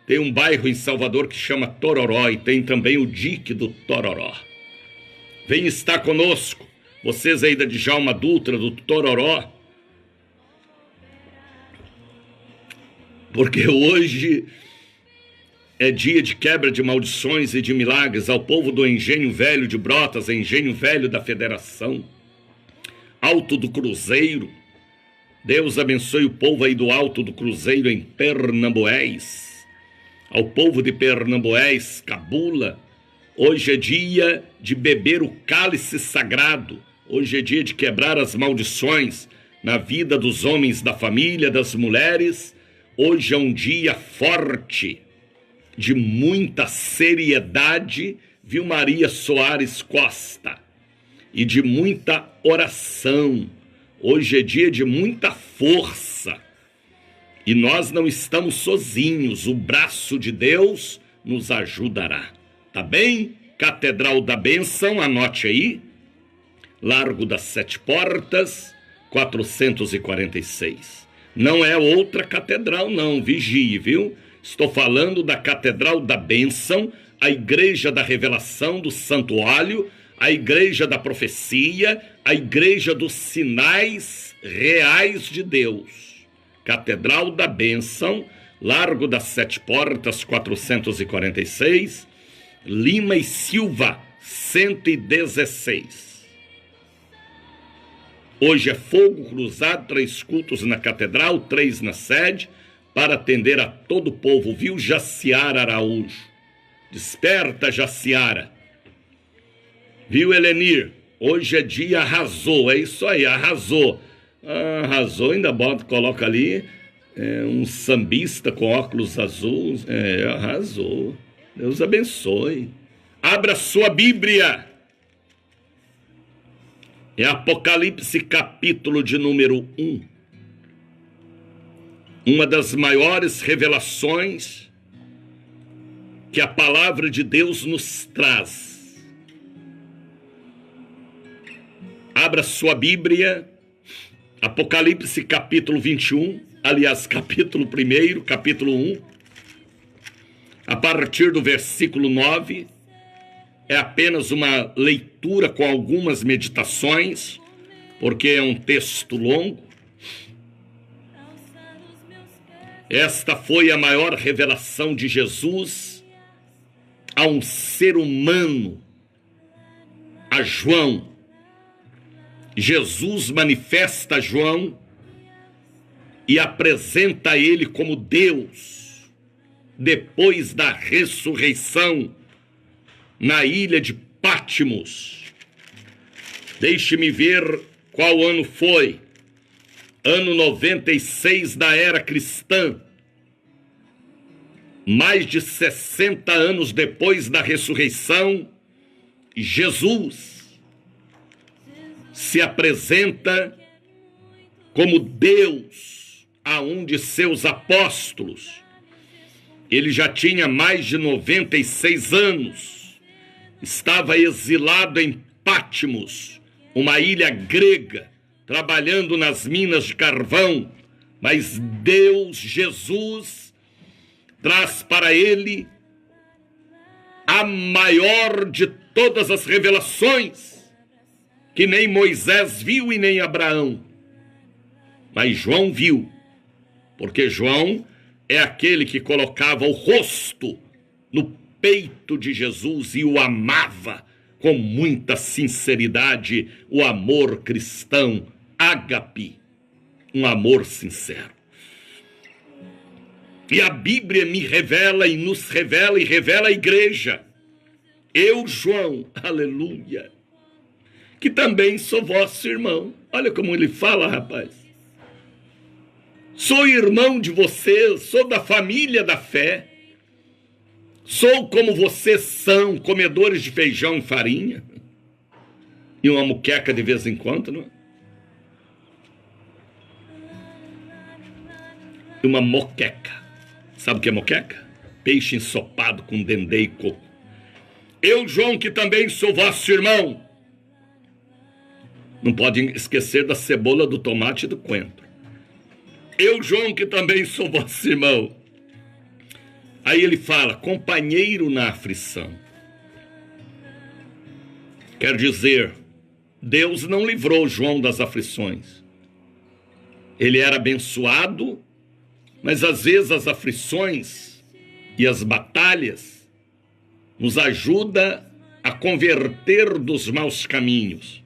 tem um bairro em Salvador que chama Tororó e tem também o dique do Tororó. Vem estar conosco, vocês aí da Djalma Dutra, do Tororó, porque hoje é dia de quebra de maldições e de milagres ao povo do Engenho Velho de Brotas, Engenho Velho da Federação, Alto do Cruzeiro. Deus abençoe o povo aí do Alto do Cruzeiro em Pernambués. Ao povo de Pernambués, Cabula. Hoje é dia de beber o cálice sagrado. Hoje é dia de quebrar as maldições na vida dos homens da família, das mulheres. Hoje é um dia forte, de muita seriedade, viu, Maria Soares Costa? E de muita oração. Hoje é dia de muita força. E nós não estamos sozinhos, o braço de Deus nos ajudará. Tá bem? Catedral da Bênção, anote aí. Largo das Sete Portas, 446. Não é outra catedral não, vigie, viu? Estou falando da Catedral da Bênção, a Igreja da Revelação do Santo Óleo, a Igreja da Profecia, a Igreja dos Sinais Reais de Deus. Catedral da Bênção, Largo das Sete Portas, 446, Lima e Silva, 116. Hoje é fogo cruzado, 3 cultos na catedral, 3 na sede, para atender a todo o povo, viu, Jaciara Araújo? Desperta, Jaciara. Viu, Helenir? Hoje é dia arrasou, é isso aí, arrasou. Arrasou, ainda coloca ali um sambista com óculos azuis, arrasou. Deus abençoe. Abra sua Bíblia. É Apocalipse capítulo de número 1. uma das maiores revelações que a palavra de Deus nos traz. Abra sua Bíblia, Apocalipse capítulo 21, aliás, capítulo 1, capítulo 1, a partir do versículo 9, é apenas uma leitura com algumas meditações, porque é um texto longo. Esta foi a maior revelação de Jesus a um ser humano, a João. Jesus manifesta a João e apresenta ele como Deus, depois da ressurreição na ilha de Patmos. Deixe-me ver qual ano foi. Ano 96 da era cristã. Mais de 60 anos depois da ressurreição, Jesus se apresenta como Deus a um de seus apóstolos. Ele já tinha mais de 96 anos. Estava exilado em Patmos, uma ilha grega, trabalhando nas minas de carvão. Mas Deus, Jesus, traz para ele a maior de todas as revelações, que nem Moisés viu e nem Abraão. Mas João viu, porque João é aquele que colocava o rosto no peito de Jesus e o amava com muita sinceridade, o amor cristão, ágape, um amor sincero. E a Bíblia me revela e nos revela e revela a igreja. Eu, João, aleluia, que também sou vosso irmão. Olha como ele fala, rapaz. Sou irmão de vocês, sou da família da fé. Sou como vocês são, comedores de feijão e farinha. E uma moqueca de vez em quando, não é? Uma moqueca. Sabe o que é moqueca? Peixe ensopado com dendê e coco. Eu, João, que também sou vosso irmão. Não pode esquecer da cebola, do tomate e do coentro. Eu, João, que também sou vosso irmão. Aí ele fala, companheiro na aflição. Quer dizer, Deus não livrou João das aflições. Ele era abençoado, mas às vezes as aflições e as batalhas nos ajudam a converter dos maus caminhos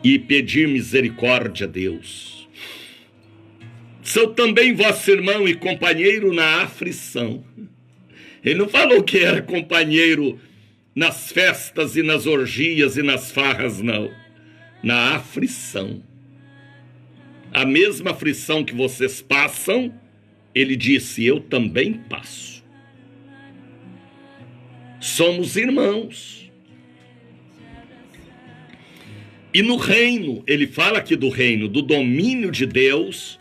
e pedir misericórdia a Deus. Sou também vosso irmão e companheiro na aflição. Ele não falou que era companheiro nas festas e nas orgias e nas farras, não. Na aflição. A mesma aflição que vocês passam, ele disse, eu também passo. Somos irmãos. E no reino, ele fala aqui do reino, do domínio de Deus,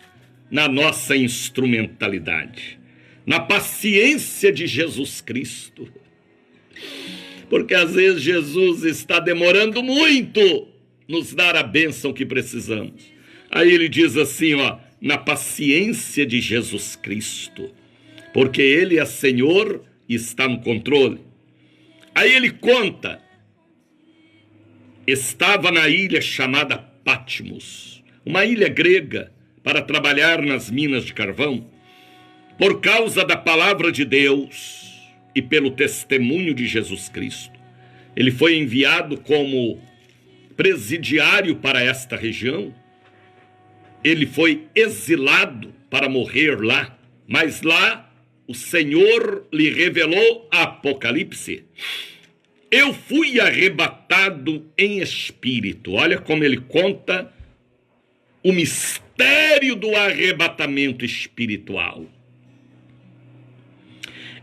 na nossa instrumentalidade, na paciência de Jesus Cristo. Porque às vezes Jesus está demorando muito nos dar a bênção que precisamos. Aí ele diz assim, ó, na paciência de Jesus Cristo, porque ele é Senhor e está no controle. Aí ele conta, estava na ilha chamada Patmos, uma ilha grega, para trabalhar nas minas de carvão, por causa da palavra de Deus e pelo testemunho de Jesus Cristo. Ele foi enviado como presidiário para esta região. Ele foi exilado para morrer lá, mas lá o Senhor lhe revelou Apocalipse. Eu fui arrebatado em espírito. Olha como ele conta o mistério do arrebatamento espiritual.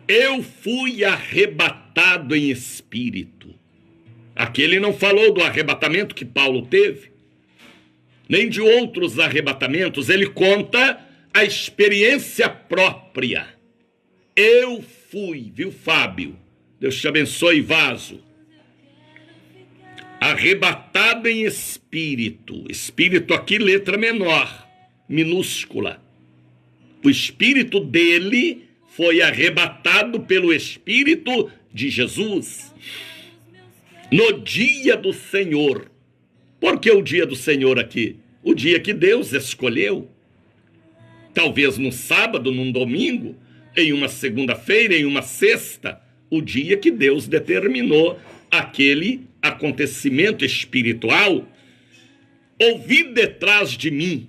Eu fui arrebatado em espírito. Aqui ele não falou do arrebatamento que Paulo teve, nem de outros arrebatamentos. Ele conta a experiência própria. Eu fui, viu, Fábio? Deus te abençoe, Vaso. Arrebatado em espírito. Espírito aqui, letra menor, minúscula. O espírito dele foi arrebatado pelo Espírito de Jesus no dia do Senhor. Por que o dia do Senhor aqui? O dia que Deus escolheu. Talvez no sábado, num domingo, em uma segunda-feira, em uma sexta, o dia que Deus determinou aquele acontecimento espiritual. Ouvi detrás de mim.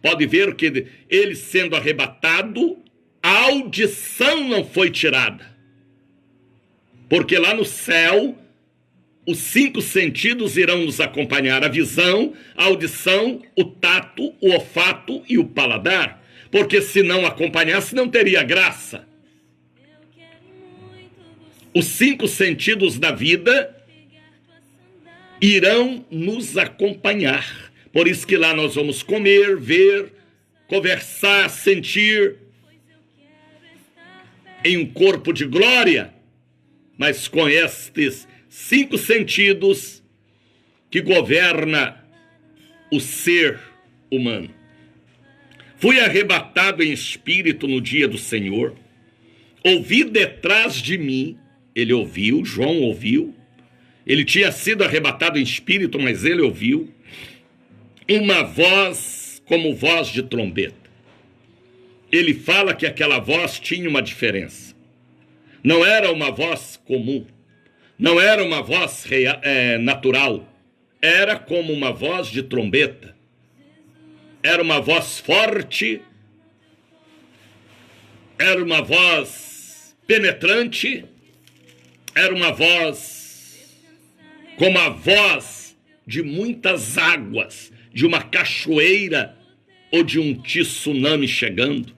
Pode ver que ele sendo arrebatado, a audição não foi tirada. Porque lá no céu, os 5 sentidos irão nos acompanhar: a visão, a audição, o tato, o olfato e o paladar. Porque se não acompanhasse, não teria graça. Os 5 sentidos da vida irão nos acompanhar. Por isso que lá nós vamos comer, ver, conversar, sentir em um corpo de glória, mas com estes 5 sentidos que governa o ser humano. Fui arrebatado em espírito no dia do Senhor. Ouvi detrás de mim. Ele ouviu, João ouviu. Ele tinha sido arrebatado em espírito, mas ele ouviu uma voz como voz de trombeta. Ele fala que aquela voz tinha uma diferença. Não era uma voz comum. Não era uma voz natural. Era como uma voz de trombeta. Era uma voz forte. Era uma voz penetrante. Era uma voz como a voz de muitas águas, de uma cachoeira ou de um tsunami chegando.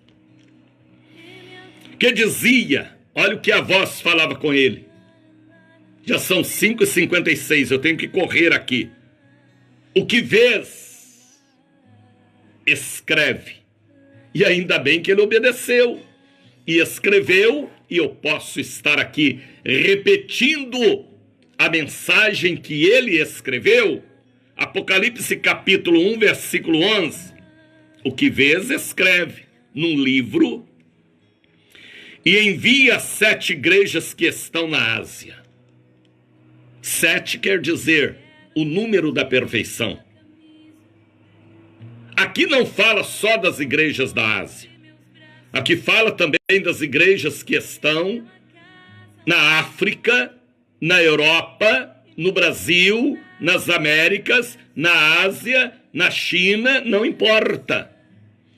Que dizia, olha o que a voz falava com ele. Já são 5h56, eu tenho que correr aqui. O que vês, escreve. E ainda bem que ele obedeceu e escreveu, e eu posso estar aqui repetindo a mensagem que ele escreveu. Apocalipse capítulo 1, versículo 11. O que vês, escreve num livro e envia às 7 igrejas que estão na Ásia. 7 quer dizer o número da perfeição. Aqui não fala só das igrejas da Ásia. Aqui fala também das igrejas que estão na África, na Europa, no Brasil, nas Américas, na Ásia, na China, não importa.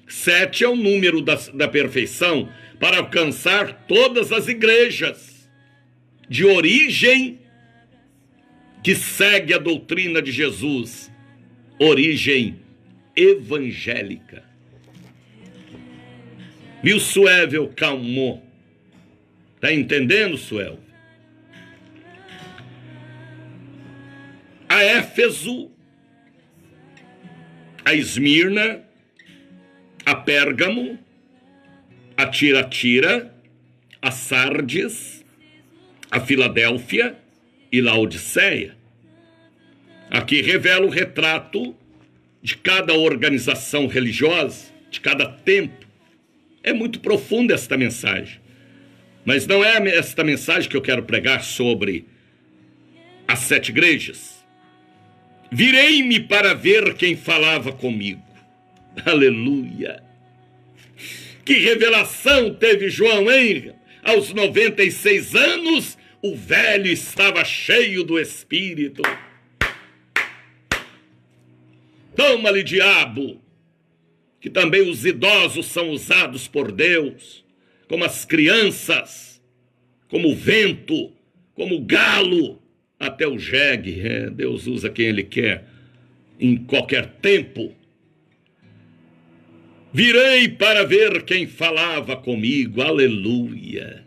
7 é o número da perfeição para alcançar todas as igrejas de origem que segue a doutrina de Jesus, origem evangélica. Viu, Suével Calmon? Tá entendendo, Suével? A Éfeso, a Esmirna, a Pérgamo, a Tiratira, a Sardes, a Filadélfia e Laodiceia. Aqui revela o retrato de cada organização religiosa, de cada templo. É muito profunda esta mensagem. Mas não é esta mensagem que eu quero pregar sobre as 7 igrejas. Virei-me para ver quem falava comigo. Aleluia! Que revelação teve João, hein? Aos 96 anos, o velho estava cheio do Espírito. Toma-lhe, diabo! Que também os idosos são usados por Deus, como as crianças, como o vento, como o galo, até o jegue. Deus usa quem Ele quer, em qualquer tempo. Virei para ver quem falava comigo, aleluia.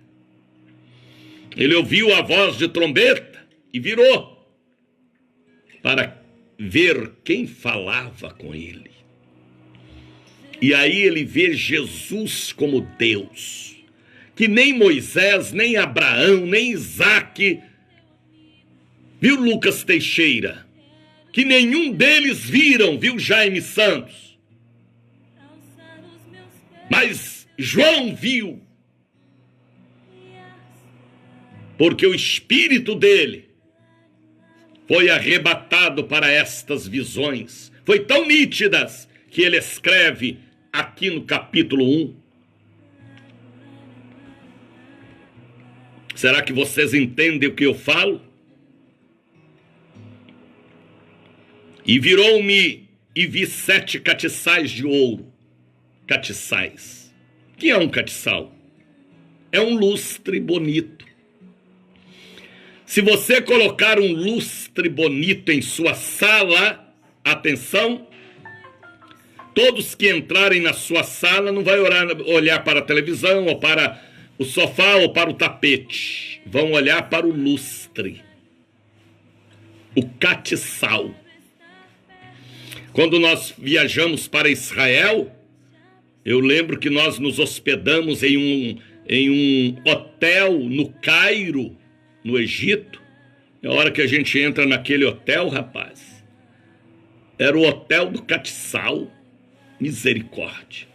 Ele ouviu a voz de trombeta e virou para ver quem falava com ele. E aí ele vê Jesus como Deus, que nem Moisés, nem Abraão, nem Isaque, viu, Lucas Teixeira? Que nenhum deles viram, viu, Jaime Santos? Mas João viu, porque o espírito dele foi arrebatado para estas visões. Foi tão nítidas que ele escreve aqui no capítulo 1. Será que vocês entendem o que eu falo? E virou-me e vi 7 catiçais de ouro. Catiçais. O que é um catiçal? É um lustre bonito. Se você colocar um lustre bonito em sua sala, atenção, todos que entrarem na sua sala não vai olhar para a televisão, ou para o sofá, ou para o tapete. Vão olhar para o lustre. O catiçal. Quando nós viajamos para Israel, eu lembro que nós nos hospedamos em um hotel no Cairo, no Egito. A hora que a gente entra naquele hotel, rapaz, era o hotel do catiçal. Misericórdia.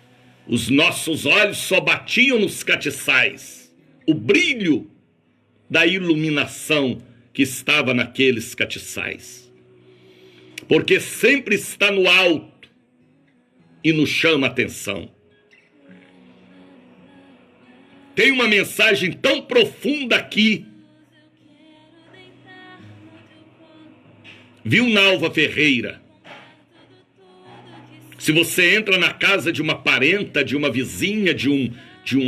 Os nossos olhos só batiam nos catiçais. O brilho da iluminação que estava naqueles catiçais. Porque sempre está no alto e nos chama a atenção. Tem uma mensagem tão profunda aqui. Viu, Nalva Ferreira? Se você entra na casa de uma parenta, de uma vizinha, de um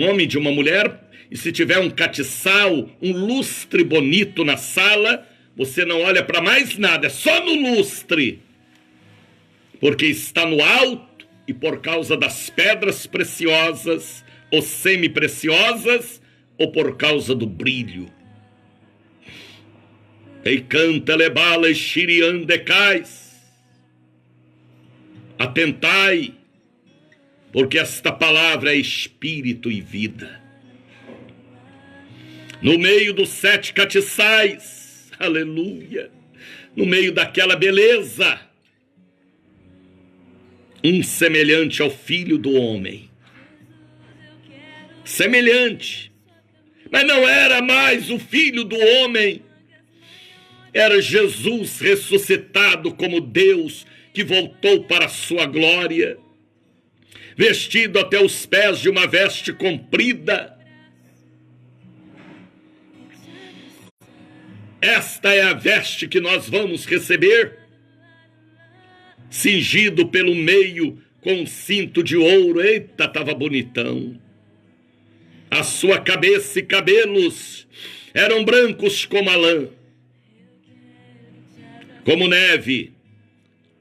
homem, de uma mulher, e se tiver um catiçal, um lustre bonito na sala, você não olha para mais nada, é só no lustre. Porque está no alto e por causa das pedras preciosas, ou semi-preciosas, ou por causa do brilho. Ei, canta lebala xiriandecais. Atentai, porque esta palavra é espírito e vida. No meio dos 7 catiçais, aleluia, no meio daquela beleza, um semelhante ao Filho do Homem. Semelhante, mas não era mais o Filho do Homem, era Jesus ressuscitado como Deus, que voltou para a sua glória, vestido até os pés de uma veste comprida. Esta é a veste que nós vamos receber, cingido pelo meio com um cinto de ouro. Eita, estava bonitão. A sua cabeça e cabelos eram brancos como a lã, como neve.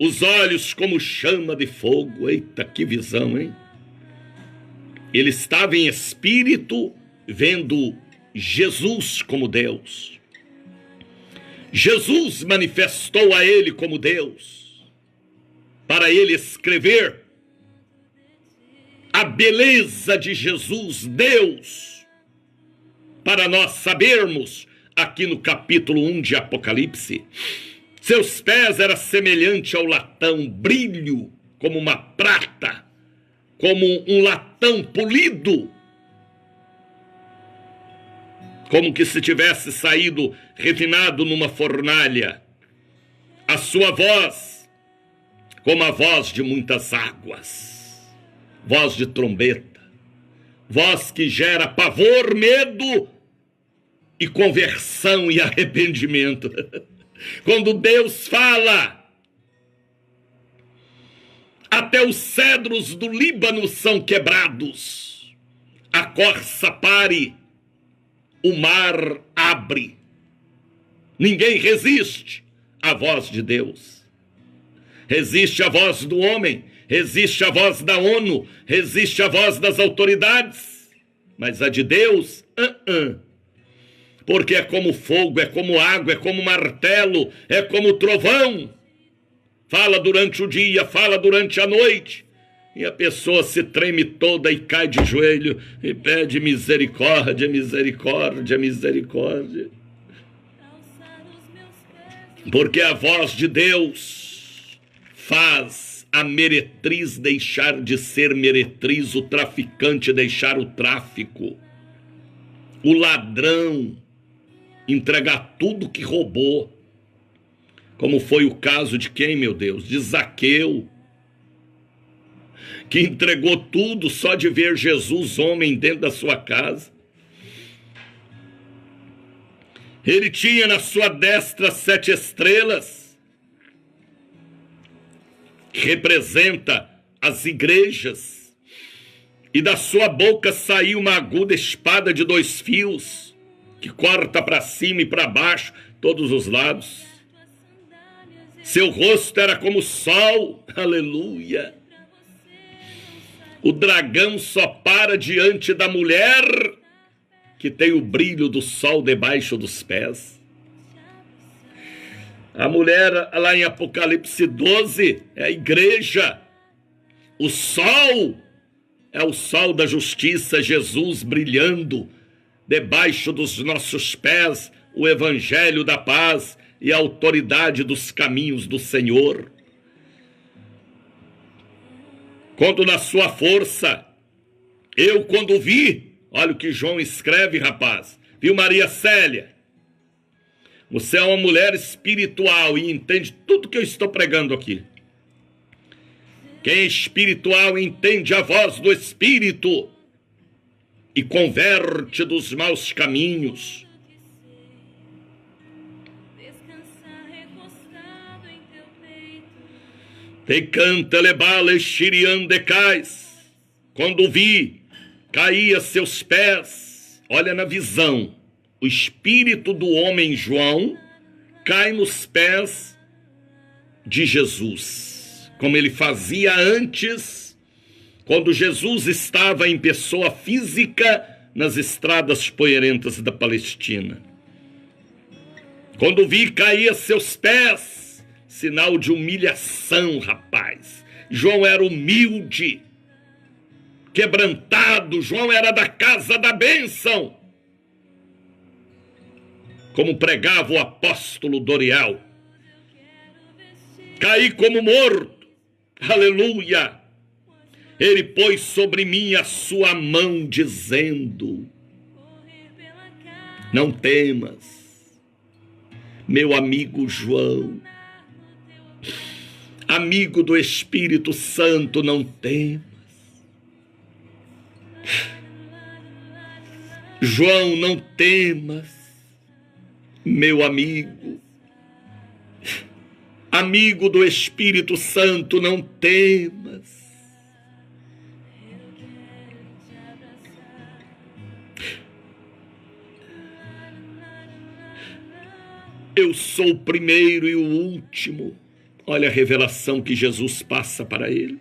Os olhos como chama de fogo. Eita, que visão, hein? Ele estava em espírito, vendo Jesus como Deus. Jesus manifestou a ele como Deus, para ele escrever a beleza de Jesus, Deus, para nós sabermos, aqui no capítulo 1 de Apocalipse, seus pés eram semelhante ao latão, brilho como uma prata, como um latão polido, como que se tivesse saído refinado numa fornalha. A sua voz, como a voz de muitas águas, voz de trombeta, voz que gera pavor, medo e conversão e arrependimento. Quando Deus fala, até os cedros do Líbano são quebrados, a corça pare, o mar abre, ninguém resiste à voz de Deus. Resiste a voz do homem, resiste a voz da ONU, resiste a voz das autoridades, mas a de Deus, porque é como fogo, é como água, é como martelo, é como trovão. Fala durante o dia, fala durante a noite, E a pessoa se treme toda e cai de joelho e pede misericórdia, misericórdia, misericórdia. Porque a voz de Deus faz a meretriz deixar de ser meretriz, o traficante deixar o tráfico, o ladrão entregar tudo que roubou. Como foi o caso de quem, meu Deus? De Zaqueu, que entregou tudo só de ver Jesus, homem, dentro da sua casa. Ele tinha na sua destra 7 estrelas, que representa as igrejas, e da sua boca saiu uma aguda espada de 2 fios, que corta para cima e para baixo, todos os lados. Seu rosto era como o sol, aleluia. O dragão só para diante da mulher que tem o brilho do sol debaixo dos pés. A mulher, lá em Apocalipse 12, é a igreja. O sol é o sol da justiça, Jesus brilhando debaixo dos nossos pés, o evangelho da paz e a autoridade dos caminhos do Senhor. Quando na sua força, eu quando vi, olha o que João escreve, rapaz, viu Maria Célia? Você é uma mulher espiritual e entende tudo que eu estou pregando aqui. Quem é espiritual entende a voz do Espírito e converte dos maus caminhos. Te canta lebala xiriandecais. Quando vi, caí a seus pés. Olha na visão. O espírito do homem João cai nos pés de Jesus, como ele fazia antes, quando Jesus estava em pessoa física nas estradas poeirentas da Palestina. Quando vi, caí a seus pés. Sinal de humilhação, rapaz. João era humilde, quebrantado. João era da casa da bênção, como pregava o apóstolo Doriel. Caí como morto, aleluia. Ele pôs sobre mim a sua mão, dizendo: não temas, meu amigo João, amigo do Espírito Santo, não temas. João, não temas, meu amigo, amigo do Espírito Santo, não temas. Eu sou o primeiro e o último. Olha a revelação que Jesus passa para ele.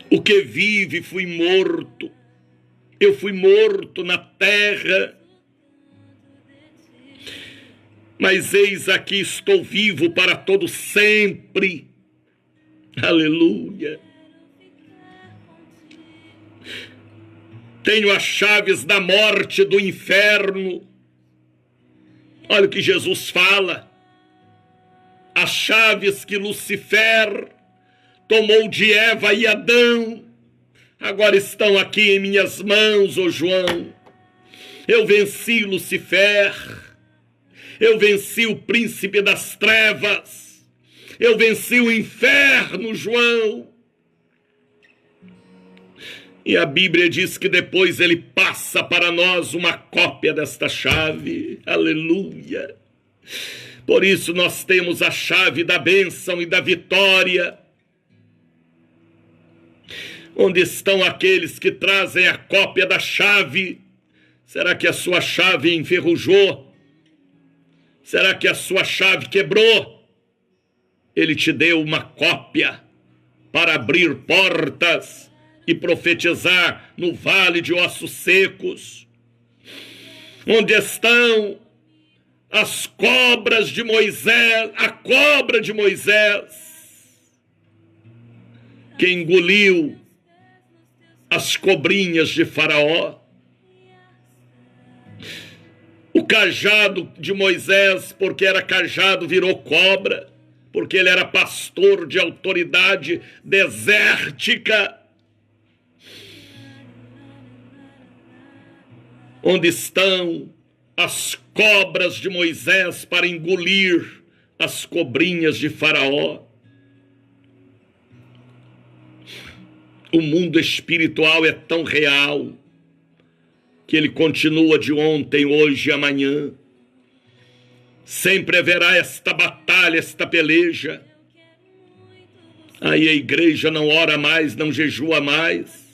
O que vive, fui morto. Eu fui morto na terra. Mas eis aqui estou vivo para todo sempre. Aleluia. Tenho as chaves da morte, do inferno. Olha o que Jesus fala. As chaves que Lucifer tomou de Eva e Adão, agora estão aqui em minhas mãos, ô João. Eu venci Lucifer, eu venci o príncipe das trevas, eu venci o inferno, João. E a Bíblia diz que depois ele passa para nós uma cópia desta chave, aleluia. Por isso nós temos a chave da bênção e da vitória. Onde estão aqueles que trazem a cópia da chave? Será que a sua chave enferrujou? Será que a sua chave quebrou? Ele te deu uma cópia para abrir portas e profetizar no vale de ossos secos. Onde estão as cobras de Moisés, a cobra de Moisés? que engoliu as cobrinhas de Faraó. O cajado de Moisés, porque era cajado, virou cobra, porque ele era pastor de autoridade desértica. Onde estão as cobras de Moisés para engolir as cobrinhas de Faraó? O mundo espiritual é tão real que ele continua de ontem, hoje e amanhã. Sempre haverá esta batalha, esta peleja. Aí a igreja não ora mais, não jejua mais.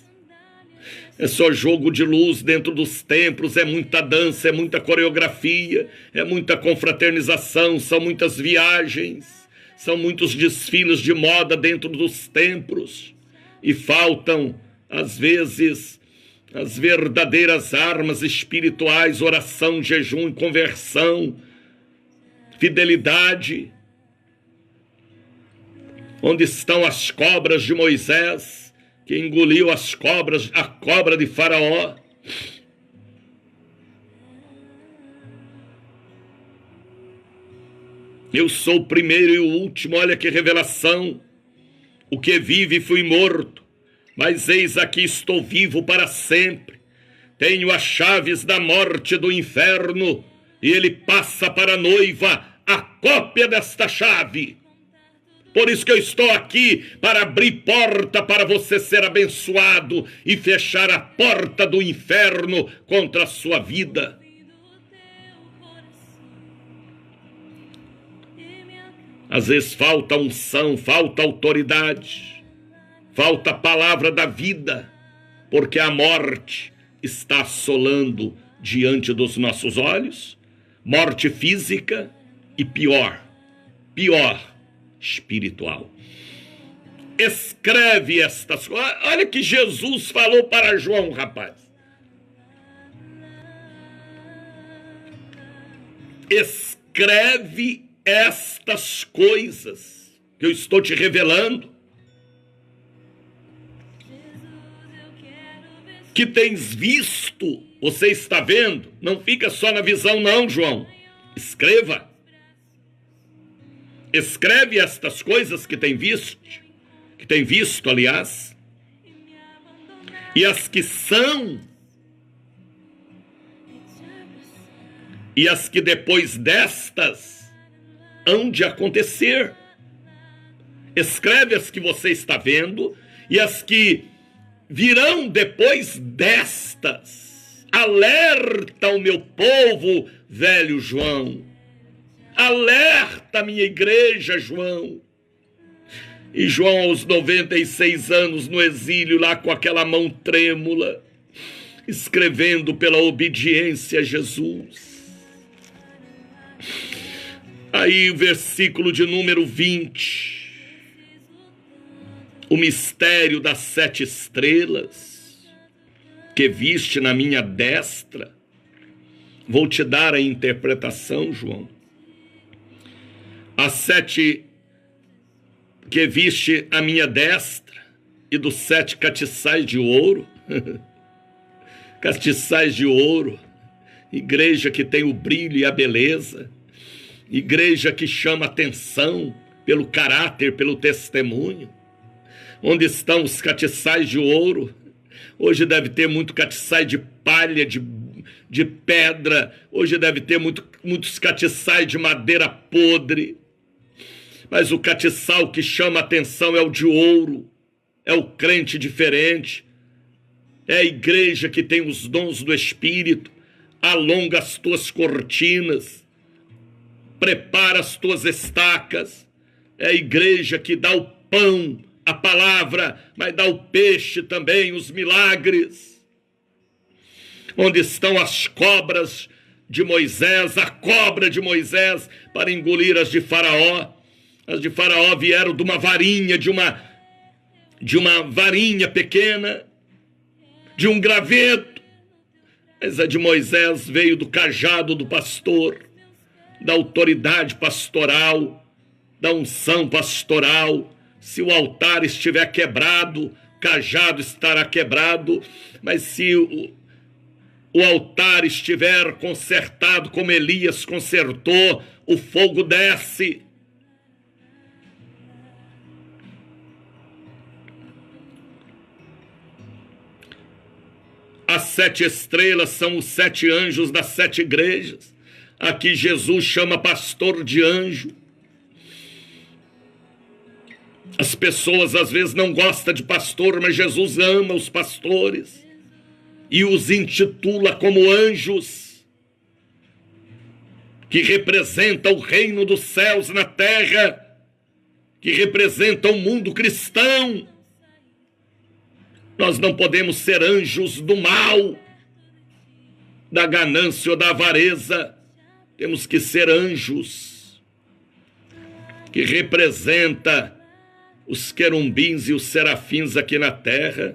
É só jogo de luz dentro dos templos, é muita dança, é muita coreografia, é muita confraternização, são muitas viagens, são muitos desfiles de moda dentro dos templos. E faltam, às vezes, as verdadeiras armas espirituais, oração, jejum, conversão, fidelidade. Onde estão as cobras de Moisés, que engoliu a cobra de Faraó? Eu sou o primeiro e o último, olha que revelação. O que vive fui morto, mas eis aqui estou vivo para sempre. Tenho as chaves da morte e do inferno, e ele passa para a noiva a cópia desta chave. Por isso que eu estou aqui, para abrir porta para você ser abençoado e fechar a porta do inferno contra a sua vida. Às vezes falta unção, falta autoridade, falta a palavra da vida, porque a morte está assolando diante dos nossos olhos, morte física e pior, espiritual. Escreve estas coisas. Olha que Jesus falou para João, rapaz. Escreve estas coisas que eu estou te revelando, que tens visto, você está vendo. Não fica só na visão não, João. Escreva. Escreve estas coisas que tem visto, aliás, e as que são, e as que depois destas hão de acontecer. Escreve as que você está vendo e as que virão depois destas. Alerta o meu povo, velho João. Alerta, minha igreja, João. E João, aos 96 anos, no exílio, lá com aquela mão trêmula, escrevendo pela obediência a Jesus. Aí o versículo de número 20. O mistério das 7 estrelas, que viste na minha destra. Vou te dar a interpretação, João. As 7 que viste à minha destra, e dos 7 castiçais de ouro. Castiçais de ouro. Igreja que tem o brilho e a beleza. Igreja que chama atenção pelo caráter, pelo testemunho. Onde estão os castiçais de ouro? Hoje deve ter muito castiçai de palha, de pedra. Hoje deve ter muitos castiçais de madeira podre. Mas o castiçal que chama atenção é o de ouro, é o crente diferente, é a igreja que tem os dons do Espírito, alonga as tuas cortinas, prepara as tuas estacas, é a igreja que dá o pão, a palavra, mas dá o peixe também, os milagres. Onde estão as cobras de Moisés, a cobra de Moisés para engolir as de Faraó? As de Faraó vieram de uma varinha, de uma varinha pequena, de um graveto. Mas a de Moisés veio do cajado do pastor, da autoridade pastoral, da unção pastoral. Se o altar estiver quebrado, o cajado estará quebrado, mas se o altar estiver consertado como Elias consertou, o fogo desce. As 7 estrelas são os 7 anjos das 7 igrejas. Aqui Jesus chama pastor de anjo. As pessoas às vezes não gostam de pastor, mas Jesus ama os pastores e os intitula como anjos, que representam o reino dos céus na terra, que representam o mundo cristão. Nós não podemos ser anjos do mal, da ganância ou da avareza. Temos que ser anjos que representam os querumbins e os serafins aqui na terra.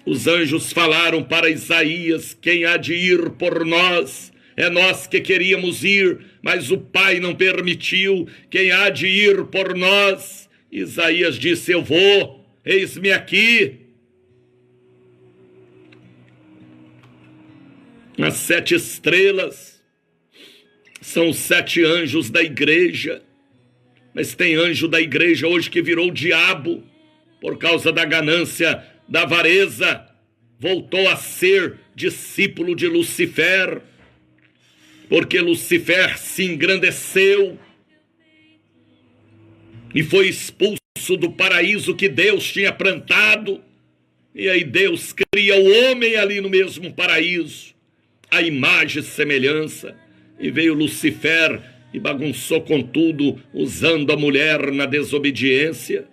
Os anjos falaram para Isaías: quem há de ir por nós? É nós que queríamos ir, mas o Pai não permitiu. Quem há de ir por nós? Isaías disse: eu vou, eis-me aqui. As 7 estrelas são os 7 anjos da igreja. Mas tem anjo da igreja hoje que virou o diabo por causa da ganância, da avareza. Voltou a ser discípulo de Lucifer, porque Lucifer se engrandeceu e foi expulso do paraíso que Deus tinha plantado. E aí Deus cria o homem ali no mesmo paraíso, a imagem e semelhança, e veio Lucifer e bagunçou com tudo, usando a mulher na desobediência.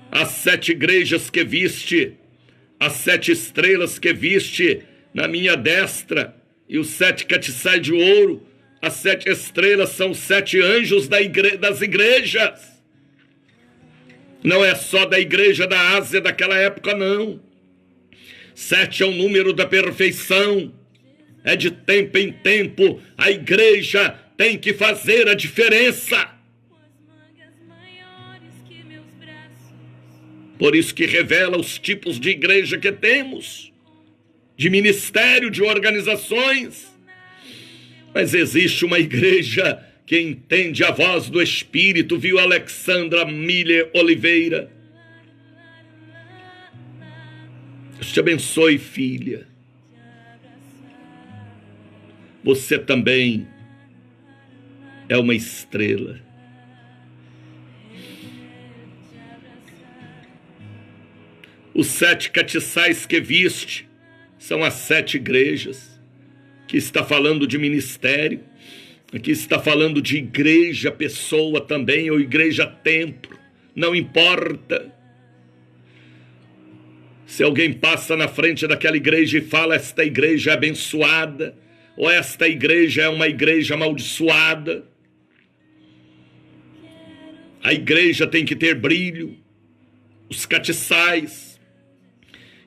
As 7 igrejas que viste, as 7 estrelas que viste na minha destra, e os 7 castiçais de ouro, as 7 estrelas são os 7 anjos das igrejas. Não é só da igreja da Ásia daquela época, não. 7 é o número da perfeição. É de tempo em tempo, a igreja tem que fazer a diferença. Por isso que revela os tipos de igreja que temos, de ministério, de organizações. Mas existe uma igreja que entende a voz do Espírito, viu Alexandra Miller Oliveira? Deus te abençoe, filha. Você também é uma estrela. Os 7 castiçais que viste são as 7 igrejas. Aqui está falando de ministério. Aqui está falando de igreja, pessoa também, ou igreja templo. Não importa. Se alguém passa na frente daquela igreja e fala: esta igreja é abençoada, ou esta igreja é uma igreja amaldiçoada. A igreja tem que ter brilho. Os castiçais.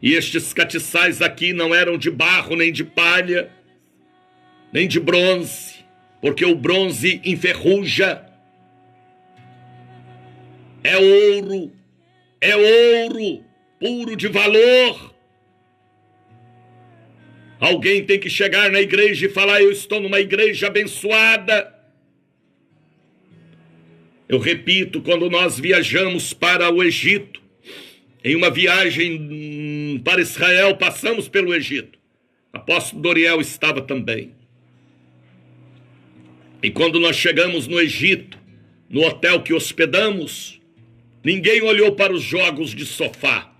E estes castiçais aqui não eram de barro, nem de palha, nem de bronze, porque o bronze enferruja. É ouro puro de valor. Alguém tem que chegar na igreja e falar: eu estou numa igreja abençoada. Eu repito, quando nós viajamos para o Egito, em uma viagem para Israel, passamos pelo Egito. Apóstolo Doriel estava também. E quando nós chegamos no Egito, no hotel que hospedamos, ninguém olhou para os jogos de sofá.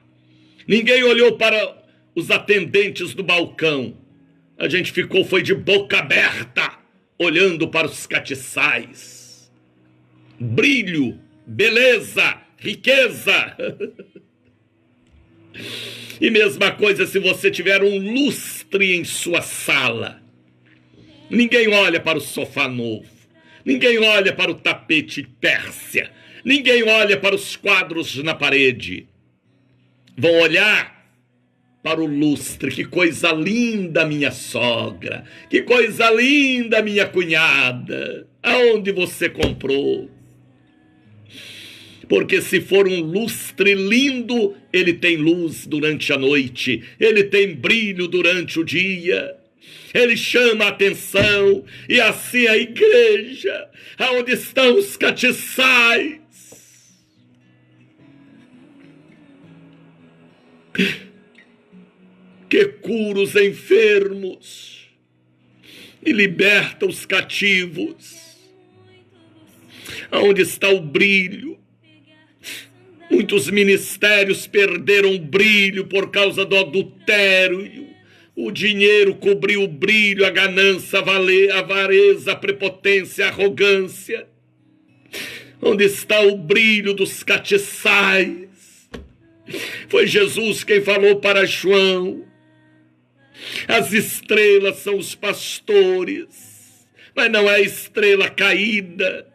Ninguém olhou para os atendentes do balcão. A gente foi de boca aberta, olhando para os castiçais. Brilho, beleza, riqueza. E mesma coisa se você tiver um lustre em sua sala. Ninguém olha para o sofá novo. Ninguém olha para o tapete pérsia. Ninguém olha para os quadros na parede. Vão olhar para o lustre. Que coisa linda, minha sogra. Que coisa linda, minha cunhada. Aonde você comprou? Porque se for um lustre lindo, ele tem luz durante a noite, ele tem brilho durante o dia, ele chama a atenção. E assim a igreja, aonde estão os castiçais, que cura os enfermos e liberta os cativos, aonde está o brilho. Muitos ministérios perderam o brilho por causa do adultério. O dinheiro cobriu o brilho, a ganância, a avareza, a prepotência, a arrogância. Onde está o brilho dos castiçais? Foi Jesus quem falou para João: as estrelas são os pastores, mas não é a estrela caída.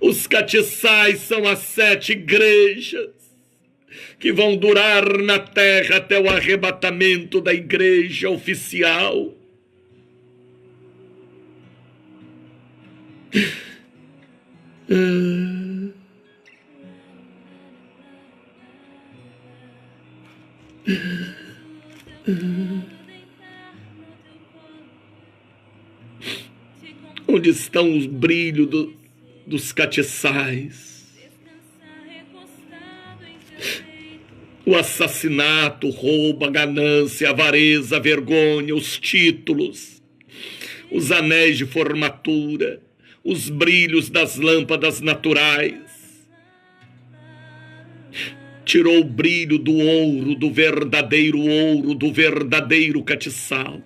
Os castiçais são as 7 igrejas que vão durar na terra até o arrebatamento da igreja oficial. Onde estão os brilhos dos castiçais? O assassinato, o roubo, a ganância, a avareza, a vergonha, os títulos, os anéis de formatura, os brilhos das lâmpadas naturais. Tirou o brilho do ouro, do verdadeiro castiçal.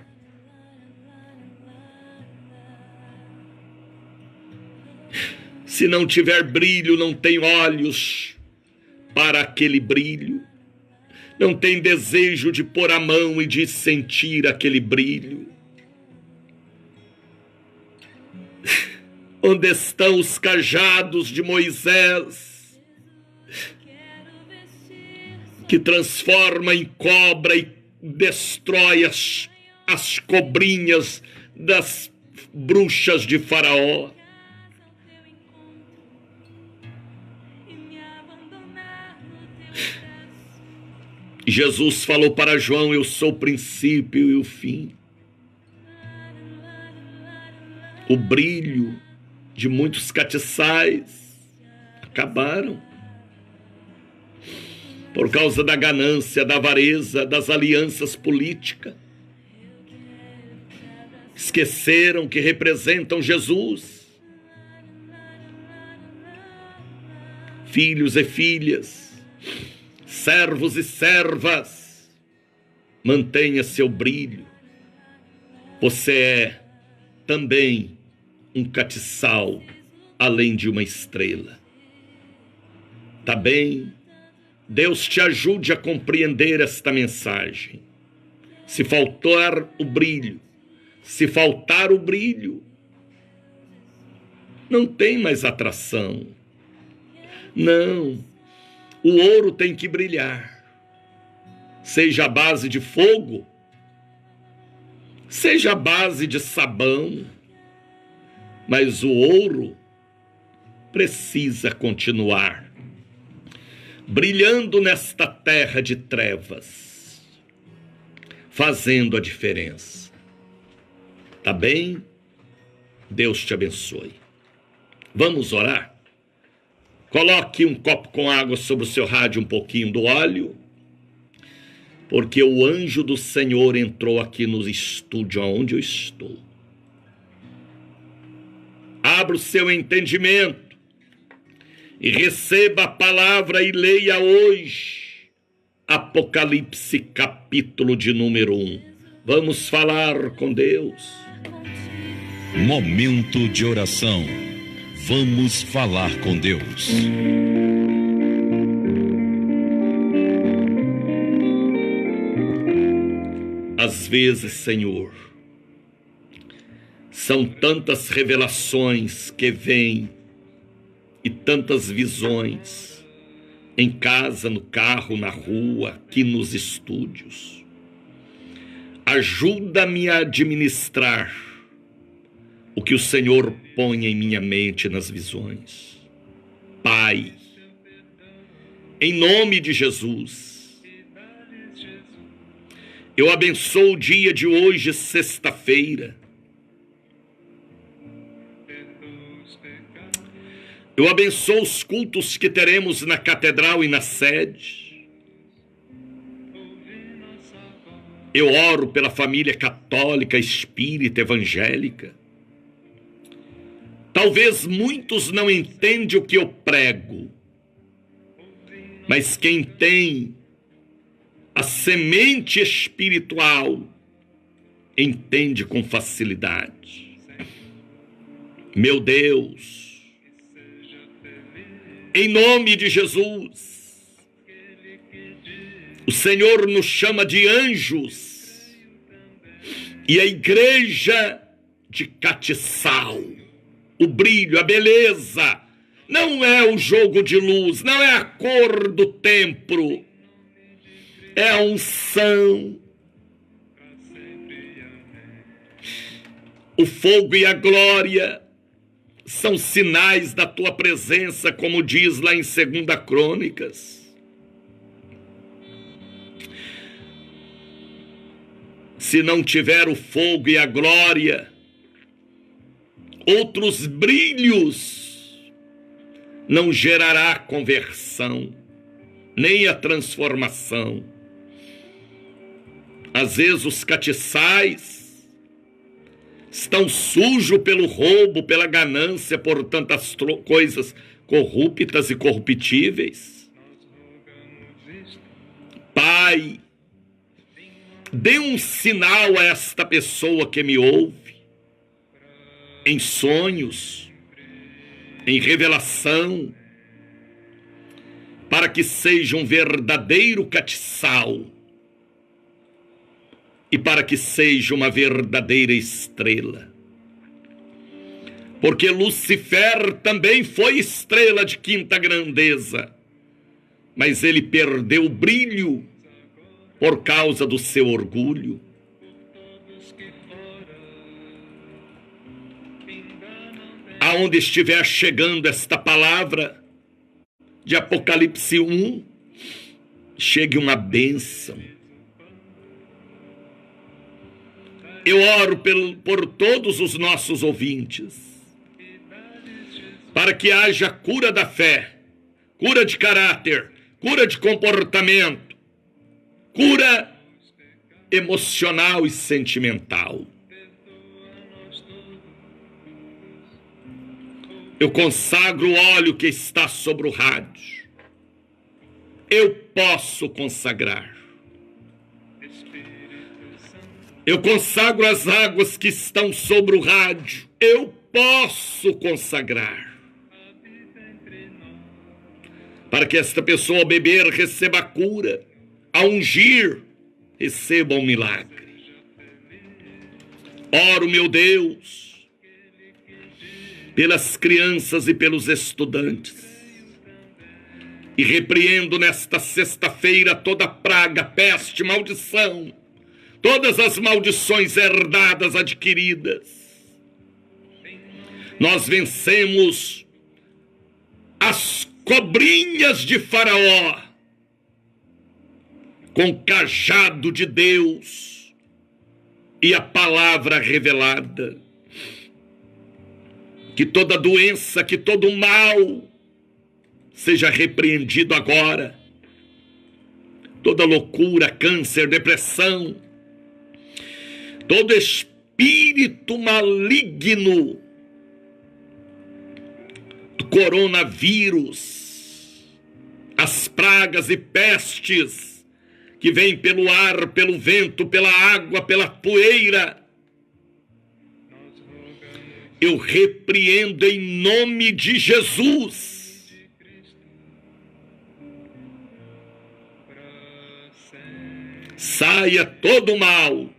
Se não tiver brilho, não tem olhos para aquele brilho, não tem desejo de pôr a mão e de sentir aquele brilho. Onde estão os cajados de Moisés, que transforma em cobra e destrói as cobrinhas das bruxas de Faraó? Jesus falou para João: eu sou o princípio e o fim. O brilho de muitos castiçais acabaram por causa da ganância, da avareza, das alianças políticas. Esqueceram que representam Jesus. Filhos e filhas, servos e servas, mantenha seu brilho. Você é também um castiçal, além de uma estrela. Tá bem? Deus te ajude a compreender esta mensagem. Se faltar o brilho, não tem mais atração. Não. O ouro tem que brilhar, seja a base de fogo, seja a base de sabão, mas o ouro precisa continuar brilhando nesta terra de trevas, fazendo a diferença. Tá bem? Deus te abençoe. Vamos orar? Coloque um copo com água sobre o seu rádio, um pouquinho do óleo, porque o anjo do Senhor entrou aqui no estúdio onde eu estou. Abra o seu entendimento e receba a palavra e leia hoje Apocalipse capítulo de número 1. Vamos falar com Deus. Momento de oração. Vamos falar com Deus. Às vezes, Senhor, são tantas revelações que vêm e tantas visões em casa, no carro, na rua, aqui nos estúdios. Ajuda-me a administrar o que o Senhor põe em minha mente nas visões. Pai, em nome de Jesus, eu abençoo o dia de hoje, sexta-feira. Eu abençoo os cultos que teremos na catedral e na sede. Eu oro pela família católica, espírita, evangélica. Talvez muitos não entendem o que eu prego, mas quem tem a semente espiritual entende com facilidade. Meu Deus, em nome de Jesus, o Senhor nos chama de anjos e a igreja de catiçal. O brilho, a beleza, não é o jogo de luz, não é a cor do templo, é a unção. O fogo e a glória são sinais da tua presença, como diz lá em 2 Crônicas. Se não tiver o fogo e a glória, outros brilhos, não gerará conversão, nem a transformação. Às vezes os catiçais estão sujos pelo roubo, pela ganância, por tantas coisas corruptas e corruptíveis. Pai, dê um sinal a esta pessoa que me ouve, em sonhos, em revelação, para que seja um verdadeiro catiçal e para que seja uma verdadeira estrela. Porque Lucifer também foi estrela de quinta grandeza, mas ele perdeu o brilho por causa do seu orgulho. Aonde estiver chegando esta palavra de Apocalipse 1, chegue uma bênção. Eu oro por todos os nossos ouvintes, para que haja cura da fé, cura de caráter, cura de comportamento, cura emocional e sentimental. Eu consagro o óleo que está sobre o rádio. Eu posso consagrar. Eu consagro as águas que estão sobre o rádio. Eu posso consagrar. Para que esta pessoa ao beber receba a cura, a ungir, receba um milagre. Oro, meu Deus, pelas crianças e pelos estudantes, e repreendo nesta sexta-feira toda praga, peste, maldição, todas as maldições herdadas, adquiridas. Nós vencemos as cobrinhas de Faraó com cajado de Deus e a palavra revelada. Que toda doença, que todo mal seja repreendido agora. Toda loucura, câncer, depressão, todo espírito maligno do coronavírus, as pragas e pestes que vêm pelo ar, pelo vento, pela água, pela poeira, eu repreendo em nome de Jesus. Saia todo o mal.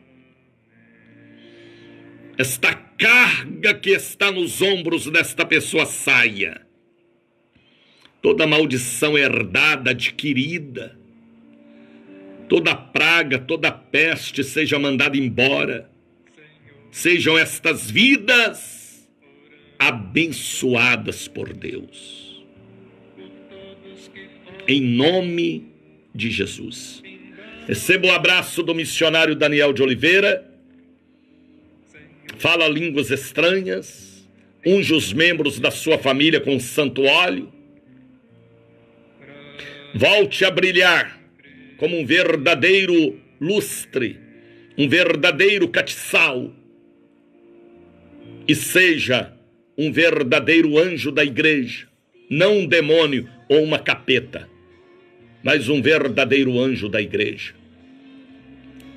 Esta carga que está nos ombros desta pessoa saia. Toda maldição herdada, adquirida, toda praga, toda peste seja mandada embora. Sejam estas vidas abençoadas por Deus. Em nome de Jesus. Receba o abraço do missionário Daniel de Oliveira. Fala línguas estranhas. Unge os membros da sua família com santo óleo. Volte a brilhar como um verdadeiro lustre, um verdadeiro catiçal. E seja um verdadeiro anjo da igreja, não um demônio ou uma capeta, mas um verdadeiro anjo da igreja.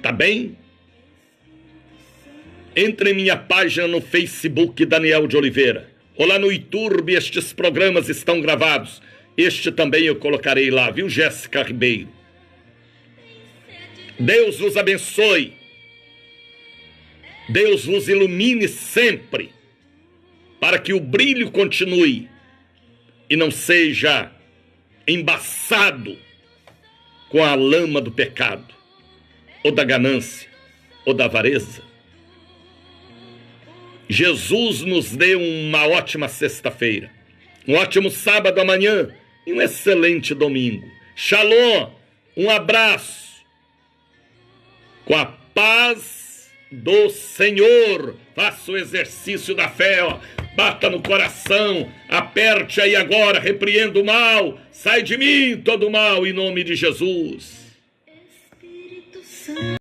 Tá bem? Entre em minha página no Facebook, Daniel de Oliveira. Ou lá no YouTube, estes programas estão gravados. Este também eu colocarei lá, viu, Jéssica Ribeiro? Deus vos abençoe. Deus vos ilumine sempre, para que o brilho continue e não seja embaçado com a lama do pecado, ou da ganância, ou da avareza. Jesus nos deu uma ótima sexta-feira, um ótimo sábado amanhã e um excelente domingo. Shalom, um abraço, com a paz do Senhor. Faça o exercício da fé, ó. Bata no coração, aperte aí agora, repreenda o mal, sai de mim todo mal, em nome de Jesus.